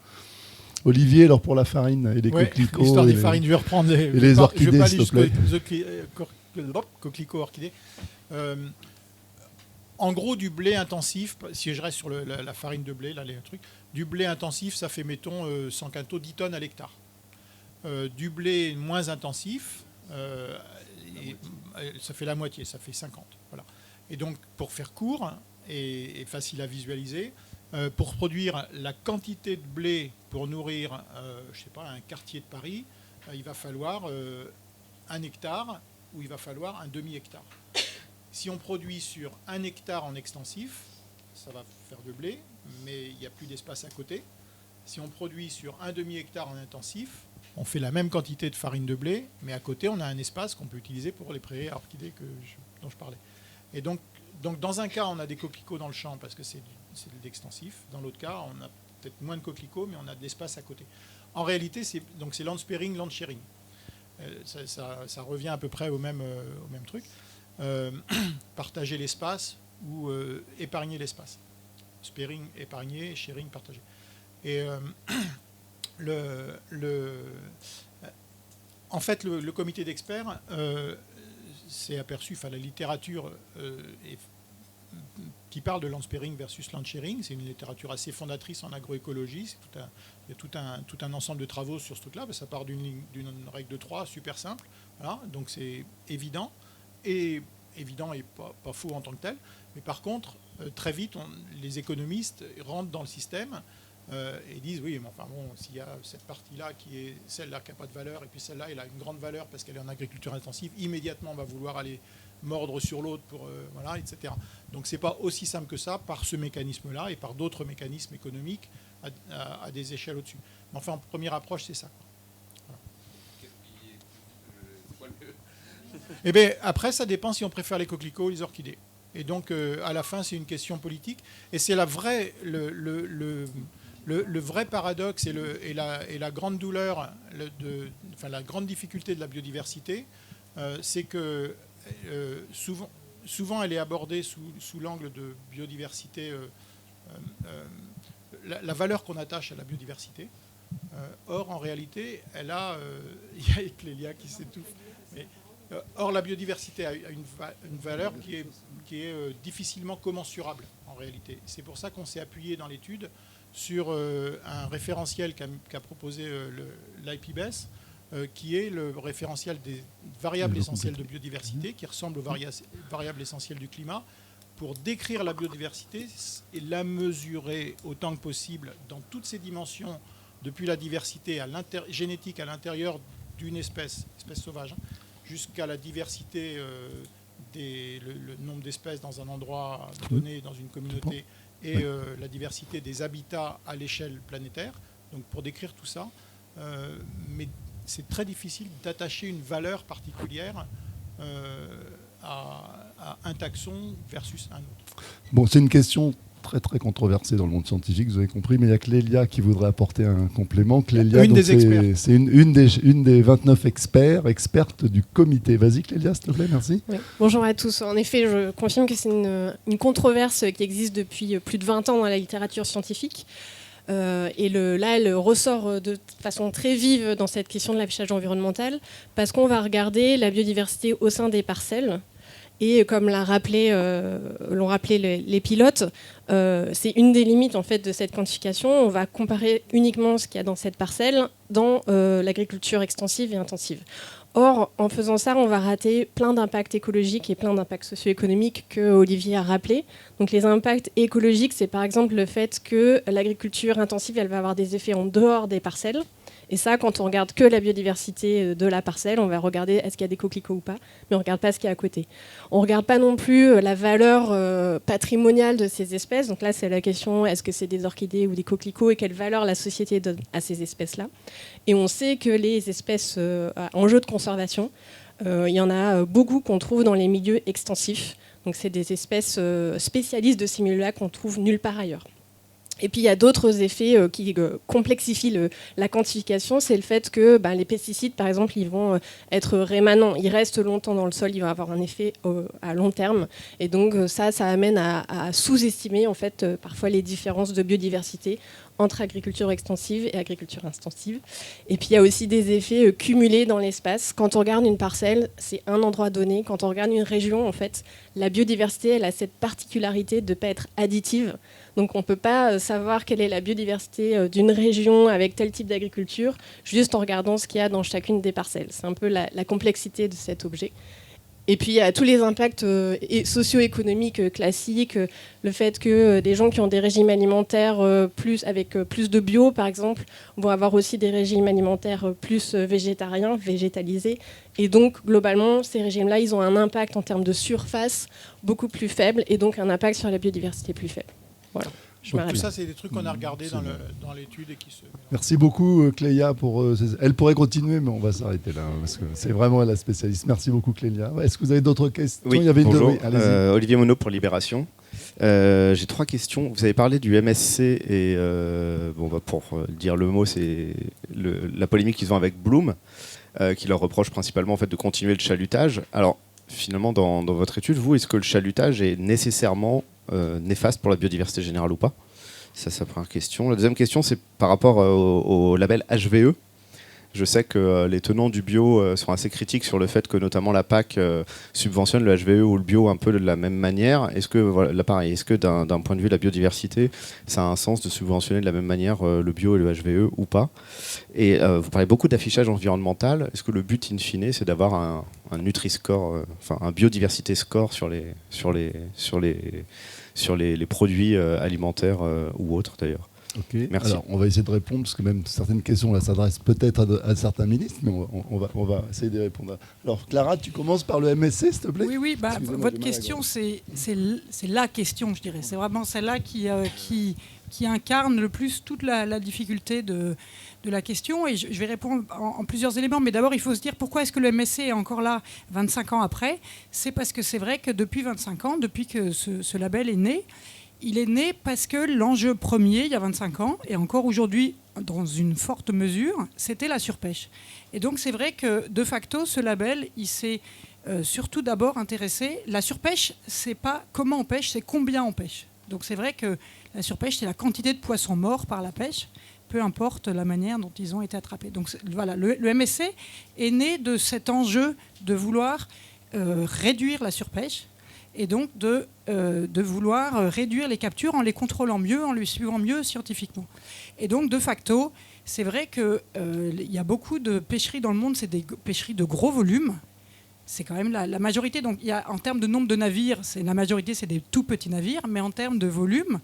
Olivier, alors pour la farine et les coquelicots. L'histoire des farines, je vais reprendre les orchidées, s'il te plaît. Coquelicots, orchidées. En gros, du blé intensif, si je reste sur la farine de blé, là, les trucs, du blé intensif, ça fait, mettons, 100 quintaux, 10 tonnes à l'hectare. Du blé moins intensif, ça fait la moitié, ça fait 50. Voilà. Et donc, pour faire court et facile à visualiser, pour produire la quantité de blé pour nourrir, je sais pas, un quartier de Paris, il va falloir 1 hectare ou il va falloir un demi-hectare. Si on produit sur 1 hectare en extensif, ça va faire de blé, mais il n'y a plus d'espace à côté. Si on produit sur un demi-hectare en intensif, on fait la même quantité de farine de blé, mais à côté, on a un espace qu'on peut utiliser pour les prairies à orchidées dont je parlais. Et donc, dans un cas, on a des coquelicots dans le champ parce que c'est de l'extensif. Dans l'autre cas, on a peut-être moins de coquelicots, mais on a de l'espace à côté. En réalité, c'est land sparing, land sharing. Ça revient à peu près au même truc. Partager l'espace ou épargner l'espace. Sparing, épargner, sharing, partager. Et en fait, le comité d'experts s'est aperçu, la littérature qui parle de land sparing versus land sharing, c'est une littérature assez fondatrice en agroécologie. Il y a tout un ensemble de travaux sur ce truc-là. Ça part d'une règle de 3 super simple. Voilà, donc c'est évident. Et pas faux en tant que tel. Mais par contre, très vite, les économistes rentrent dans le système et disent oui, mais enfin bon, s'il y a cette partie-là qui est celle-là qui n'a pas de valeur, et puis celle-là, elle a une grande valeur parce qu'elle est en agriculture intensive, immédiatement, on va vouloir aller mordre sur l'autre, voilà, etc. Donc c'est pas aussi simple que ça par ce mécanisme-là et par d'autres mécanismes économiques à des échelles au-dessus. Mais enfin, en première approche, c'est ça. Et bien, après, ça dépend si on préfère les coquelicots ou les orchidées. Et donc, à la fin, c'est une question politique. Et c'est le vrai paradoxe et la grande douleur, la grande difficulté de la biodiversité, c'est que souvent, elle est abordée sous l'angle de biodiversité, la valeur qu'on attache à la biodiversité. Or, en réalité, il y a Clélia qui s'étouffe. Or, la biodiversité a une valeur qui est difficilement commensurable, en réalité. C'est pour ça qu'on s'est appuyé dans l'étude sur un référentiel qu'a proposé l'IPBES, qui est le référentiel des variables essentielles de biodiversité, qui ressemble aux variables essentielles du climat, pour décrire la biodiversité et la mesurer autant que possible dans toutes ses dimensions, depuis la diversité génétique à l'intérieur d'une espèce sauvage, jusqu'à la diversité, le nombre d'espèces dans un endroit donné, dans une communauté, et la diversité des habitats à l'échelle planétaire. Donc pour décrire tout ça, mais c'est très difficile d'attacher une valeur particulière à un taxon versus un autre. Bon, c'est une question très très controversée dans le monde scientifique, vous avez compris, mais il y a Clélia qui voudrait apporter un complément. Clélia, c'est une des 29 expertes du comité. Vas-y Clélia, s'il te plaît, merci. Oui. Bonjour à tous. En effet, je confirme que c'est une controverse qui existe depuis plus de 20 ans dans la littérature scientifique. Et là, elle ressort de façon très vive dans cette question de l'affichage environnemental, parce qu'on va regarder la biodiversité au sein des parcelles. Et comme l'ont rappelé les pilotes, c'est une des limites en fait, de cette quantification. On va comparer uniquement ce qu'il y a dans cette parcelle dans l'agriculture extensive et intensive. Or, en faisant ça, on va rater plein d'impacts écologiques et plein d'impacts socio-économiques que Olivier a rappelé. Donc les impacts écologiques, c'est par exemple le fait que l'agriculture intensive, elle va avoir des effets en dehors des parcelles. Et ça, quand on regarde que la biodiversité de la parcelle, on va regarder est-ce qu'il y a des coquelicots ou pas, mais on ne regarde pas ce qu'il y a à côté. On ne regarde pas non plus la valeur patrimoniale de ces espèces. Donc là, c'est la question, est-ce que c'est des orchidées ou des coquelicots et quelle valeur la société donne à ces espèces-là. Et on sait que les espèces en jeu de conservation, il y en a beaucoup qu'on trouve dans les milieux extensifs. Donc c'est des espèces spécialistes de ces milieux-là qu'on trouve nulle part ailleurs. Et puis il y a d'autres effets qui complexifient la quantification, c'est le fait que les pesticides, par exemple, ils vont être rémanents, ils restent longtemps dans le sol, ils vont avoir un effet à long terme. Et donc ça amène à sous-estimer en fait parfois les différences de biodiversité entre agriculture extensive et agriculture intensive. Et puis il y a aussi des effets cumulés dans l'espace. Quand on regarde une parcelle, c'est un endroit donné. Quand on regarde une région, en fait, la biodiversité, elle a cette particularité de ne pas être additive. Donc on ne peut pas savoir quelle est la biodiversité d'une région avec tel type d'agriculture, juste en regardant ce qu'il y a dans chacune des parcelles. C'est un peu la complexité de cet objet. Et puis il y a tous les impacts socio-économiques classiques, le fait que des gens qui ont des régimes alimentaires avec plus de bio, par exemple, vont avoir aussi des régimes alimentaires plus végétariens, végétalisés. Et donc, globalement, ces régimes-là, ils ont un impact en termes de surface beaucoup plus faible et donc un impact sur la biodiversité plus faible. Voilà. Tout ça, c'est des trucs qu'on a regardés dans l'étude et qui se... Merci beaucoup Clélia elle pourrait continuer, mais on va s'arrêter là parce que c'est vraiment la spécialiste. Merci beaucoup Clélia. Est-ce que vous avez d'autres questions? Oui, Il y avait bonjour. Oui, Olivier Monod pour Libération. J'ai 3 questions. Vous avez parlé du MSC et pour dire le mot, c'est la polémique qu'ils ont avec Bloom, qui leur reproche principalement en fait de continuer le chalutage. Alors finalement, dans votre étude, vous, est-ce que le chalutage est nécessairement néfaste pour la biodiversité générale ou pas? Ça, c'est la première question. La deuxième question, c'est par rapport au label HVE. Je sais que les tenants du bio sont assez critiques sur le fait que notamment la PAC subventionne le HVE ou le bio un peu de la même manière. Est-ce que d'un point de vue de la biodiversité, ça a un sens de subventionner de la même manière le bio et le HVE ou pas? Et vous parlez beaucoup d'affichage environnemental. Est-ce que le but in fine, c'est d'avoir un Nutri-Score, un biodiversité score sur les produits alimentaires ou autres d'ailleurs? Ok. Merci. Alors, on va essayer de répondre, parce que même certaines questions là s'adressent peut-être à certains ministres, mais on va essayer de répondre. Alors, Clara, tu commences par le MSC, s'il te plaît? Oui, votre question, c'est la question, je dirais. C'est vraiment celle-là qui incarne le plus toute la difficulté de la question. Et je vais répondre en plusieurs éléments. Mais d'abord, il faut se dire pourquoi est-ce que le MSC est encore là 25 ans après? C'est parce que c'est vrai que depuis 25 ans, depuis que ce label est né, il est né parce que l'enjeu premier, il y a 25 ans, et encore aujourd'hui, dans une forte mesure, c'était la surpêche. Et donc, c'est vrai que, de facto, ce label, il s'est surtout d'abord intéressé. La surpêche, c'est pas comment on pêche, c'est combien on pêche. Donc, c'est vrai que la surpêche, c'est la quantité de poissons morts par la pêche, peu importe la manière dont ils ont été attrapés. Donc, voilà, le MSC est né de cet enjeu de vouloir réduire la surpêche, et donc de vouloir réduire les captures en les contrôlant mieux, en les suivant mieux scientifiquement. Et donc, de facto, c'est vrai qu'il y a beaucoup de pêcheries dans le monde, c'est des pêcheries de gros volume. C'est quand même la majorité. Donc, en termes de nombre de navires, la majorité, c'est des tout petits navires, mais en termes de volume,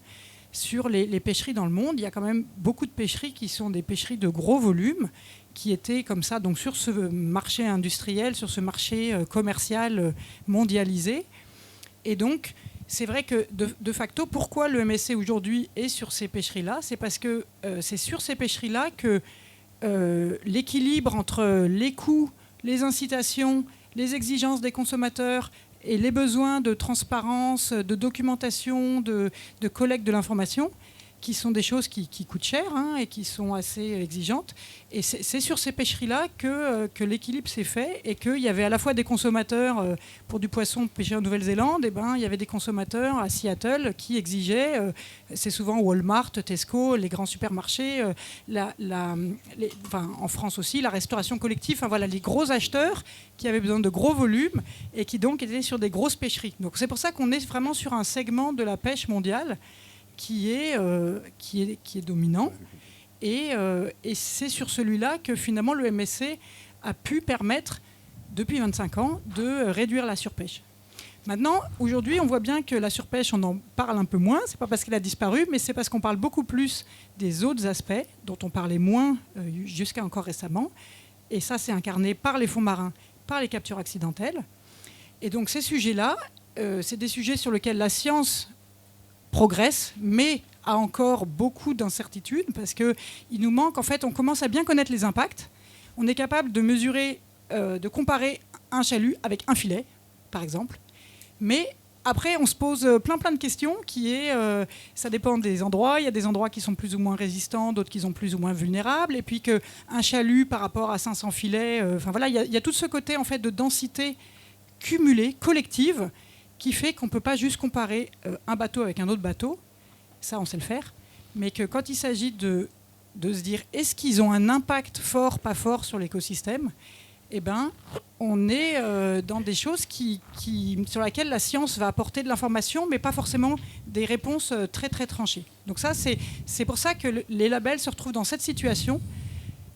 sur les pêcheries dans le monde, il y a quand même beaucoup de pêcheries qui sont des pêcheries de gros volume, qui étaient comme ça, donc sur ce marché industriel, sur ce marché commercial mondialisé. Et donc, c'est vrai que de facto, pourquoi le MSC aujourd'hui est sur ces pêcheries-là? C'est parce que c'est sur ces pêcheries-là que l'équilibre entre les coûts, les incitations, les exigences des consommateurs et les besoins de transparence, de documentation, de collecte de l'information, qui sont des choses qui coûtent cher et qui sont assez exigeantes. Et c'est sur ces pêcheries-là que l'équilibre s'est fait et qu'il y avait à la fois des consommateurs pour du poisson pêché en Nouvelle-Zélande, et il y avait des consommateurs à Seattle qui exigeaient, c'est souvent Walmart, Tesco, les grands supermarchés, en France aussi, la restauration collective, voilà, les gros acheteurs qui avaient besoin de gros volumes et qui donc étaient sur des grosses pêcheries. Donc c'est pour ça qu'on est vraiment sur un segment de la pêche mondiale qui est dominant. Et c'est sur celui-là que finalement le MSC a pu permettre, depuis 25 ans, de réduire la surpêche. Maintenant, aujourd'hui, on voit bien que la surpêche, on en parle un peu moins. C'est pas parce qu'elle a disparu, mais c'est parce qu'on parle beaucoup plus des autres aspects dont on parlait moins jusqu'à encore récemment. Et ça, c'est incarné par les fonds marins, par les captures accidentelles. Et donc ces sujets-là, c'est des sujets sur lesquels la science progresse, mais a encore beaucoup d'incertitudes parce qu'il nous manque, en fait, on commence à bien connaître les impacts. On est capable de mesurer, de comparer un chalut avec un filet, par exemple. Mais après, on se pose plein de questions ça dépend des endroits. Il y a des endroits qui sont plus ou moins résistants, d'autres qui sont plus ou moins vulnérables. Et puis qu'un chalut par rapport à 500 filets, voilà, il y a tout ce côté en fait, de densité cumulée, collective, qui fait qu'on ne peut pas juste comparer un bateau avec un autre bateau. Ça, on sait le faire. Mais que quand il s'agit de se dire est-ce qu'ils ont un impact fort, pas fort sur l'écosystème, eh ben, on est dans des choses sur lesquelles la science va apporter de l'information, mais pas forcément des réponses très tranchées. Donc ça, c'est pour ça que les labels se retrouvent dans cette situation,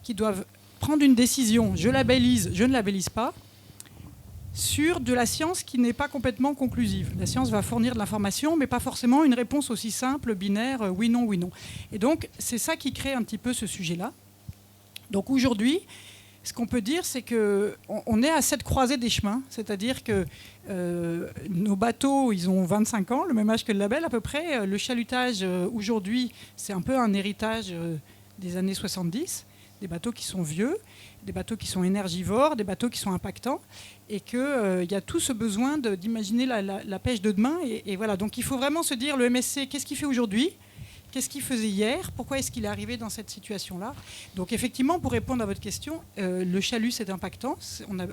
qui doivent prendre une décision, je labellise, je ne labellise pas, sur de la science qui n'est pas complètement conclusive. La science va fournir de l'information, mais pas forcément une réponse aussi simple, binaire, oui, non, oui, non. Et donc, c'est ça qui crée un petit peu ce sujet-là. Donc aujourd'hui, ce qu'on peut dire, c'est qu'on est à cette croisée des chemins, c'est-à-dire que nos bateaux, ils ont 25 ans, le même âge que le label à peu près. Le chalutage, aujourd'hui, c'est un peu un héritage des années 70, des bateaux qui sont vieux, des bateaux qui sont énergivores, des bateaux qui sont impactants, et qu'il y a tout ce besoin d'imaginer la pêche de demain. Et voilà, donc il faut vraiment se dire, le MSC, qu'est-ce qu'il fait aujourd'hui ? Qu'est-ce qu'il faisait hier ? Pourquoi est-ce qu'il est arrivé dans cette situation-là ? Donc effectivement, pour répondre à votre question, le chalut, c'est impactant. On a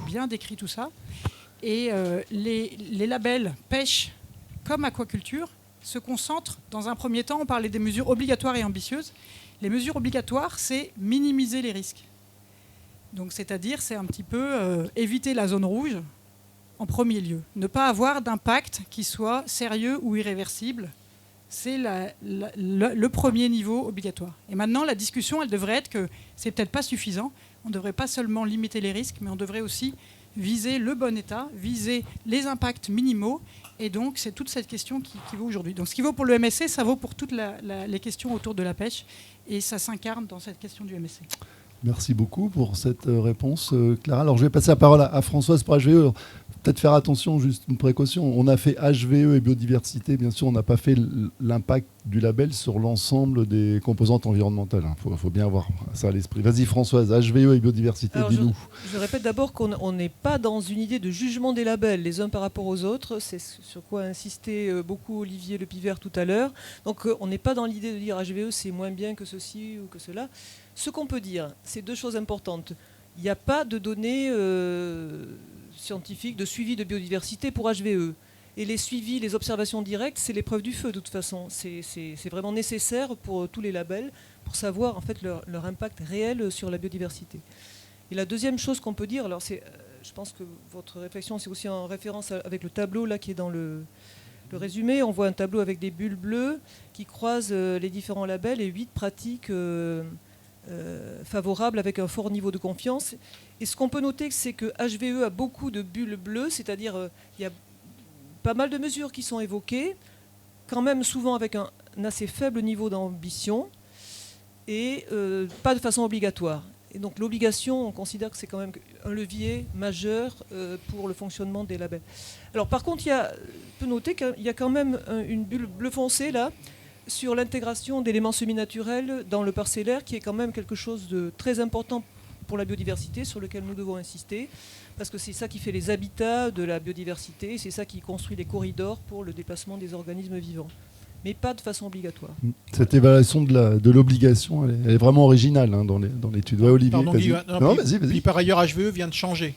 bien décrit tout ça. Et les labels pêche comme aquaculture se concentrent, dans un premier temps, on parlait des mesures obligatoires et ambitieuses. Les mesures obligatoires, c'est minimiser les risques. Donc c'est-à-dire, c'est un petit peu éviter la zone rouge en premier lieu. Ne pas avoir d'impact qui soit sérieux ou irréversible. C'est le premier niveau obligatoire. Et maintenant, la discussion, elle devrait être que c'est peut-être pas suffisant. On ne devrait pas seulement limiter les risques, mais on devrait aussi viser le bon état, viser les impacts minimaux. Et donc, c'est toute cette question qui vaut aujourd'hui. Donc, ce qui vaut pour le MSC, ça vaut pour toutes les questions autour de la pêche. Et ça s'incarne dans cette question du MSC. Merci beaucoup pour cette réponse, Clara. Alors, je vais passer la parole à Françoise pour HVE. Peut-être faire attention, juste une précaution. On a fait HVE et biodiversité. Bien sûr, on n'a pas fait l'impact du label sur l'ensemble des composantes environnementales. Il faut bien avoir ça à l'esprit. Vas-y, Françoise, HVE et biodiversité, dis-nous. Je répète d'abord qu'on n'est pas dans une idée de jugement des labels les uns par rapport aux autres. C'est sur quoi a insisté beaucoup Olivier Lepivert tout à l'heure. Donc, on n'est pas dans l'idée de dire HVE, c'est moins bien que ceci ou que cela. Ce qu'on peut dire, c'est deux choses importantes. Il n'y a pas de données scientifiques de suivi de biodiversité pour HVE. Et les suivis, les observations directes, c'est l'épreuve du feu de toute façon. C'est vraiment nécessaire pour tous les labels pour savoir en fait leur impact réel sur la biodiversité. Et la deuxième chose qu'on peut dire, alors je pense que votre réflexion c'est aussi en référence avec le tableau là qui est dans le résumé. On voit un tableau avec des bulles bleues qui croisent les différents labels et 8 pratiques favorables avec un fort niveau de confiance. Et ce qu'on peut noter, c'est que HVE a beaucoup de bulles bleues, c'est-à-dire il y a pas mal de mesures qui sont évoquées, quand même souvent avec un assez faible niveau d'ambition et pas de façon obligatoire. Et donc l'obligation, on considère que c'est quand même un levier majeur pour le fonctionnement des labels. Alors par contre, on peut noter qu'il y a quand même une bulle bleu foncé là, sur l'intégration d'éléments semi-naturels dans le parcellaire, qui est quand même quelque chose de très important pour la biodiversité, sur lequel nous devons insister, parce que c'est ça qui fait les habitats de la biodiversité, c'est ça qui construit les corridors pour le déplacement des organismes vivants, mais pas de façon obligatoire. Cette évaluation de l'obligation, elle est vraiment originale dans l'étude. Ouais, Olivier, pardon, vas-y. Vas-y. Puis par ailleurs, HVE vient de changer.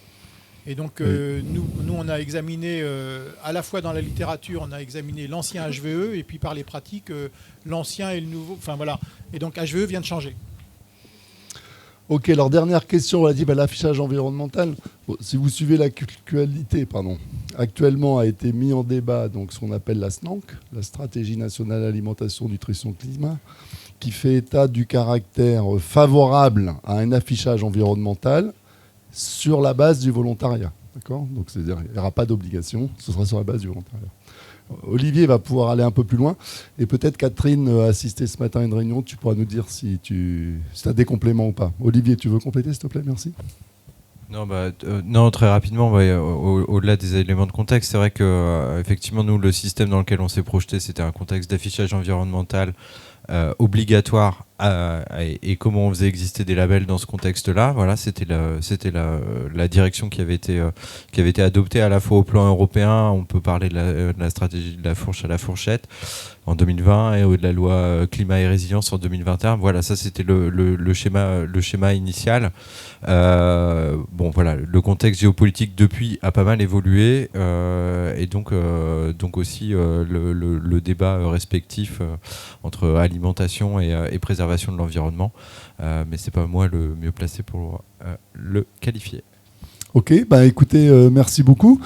Et donc, nous, on a examiné, à la fois dans la littérature, on a examiné l'ancien HVE, et puis par les pratiques, l'ancien et le nouveau. Enfin, voilà. Et donc, HVE vient de changer. Ok, alors dernière question relative à l'affichage environnemental. Bon, si vous suivez l'actualité, actuellement a été mis en débat donc, ce qu'on appelle la SNANC, la Stratégie nationale alimentation, nutrition, climat, qui fait état du caractère favorable à un affichage environnemental sur la base du volontariat. D'accord ? Donc, c'est-à-dire qu'il n'y aura pas d'obligation, ce sera sur la base du volontariat. Olivier va pouvoir aller un peu plus loin. Et peut-être, Catherine, assisté ce matin à une réunion, tu pourras nous dire si tu as des compléments ou pas. Olivier, tu veux compléter, s'il te plaît ? Merci. Non, très rapidement, au-delà des éléments de contexte, c'est vrai que effectivement, nous, le système dans lequel on s'est projeté, c'était un contexte d'affichage environnemental obligatoire et comment on faisait exister des labels dans ce contexte-là. Voilà, c'était la direction qui avait été adoptée à la fois au plan européen. On peut parler de la stratégie de la fourche à la fourchette en 2020 et de la loi climat et résilience en 2021. Voilà, ça c'était le schéma initial. Voilà, le contexte géopolitique depuis a pas mal évolué et donc aussi le débat respectif entre alimentation et préservation de l'environnement, mais c'est pas moi le mieux placé pour le qualifier. Ok, écoutez, merci beaucoup.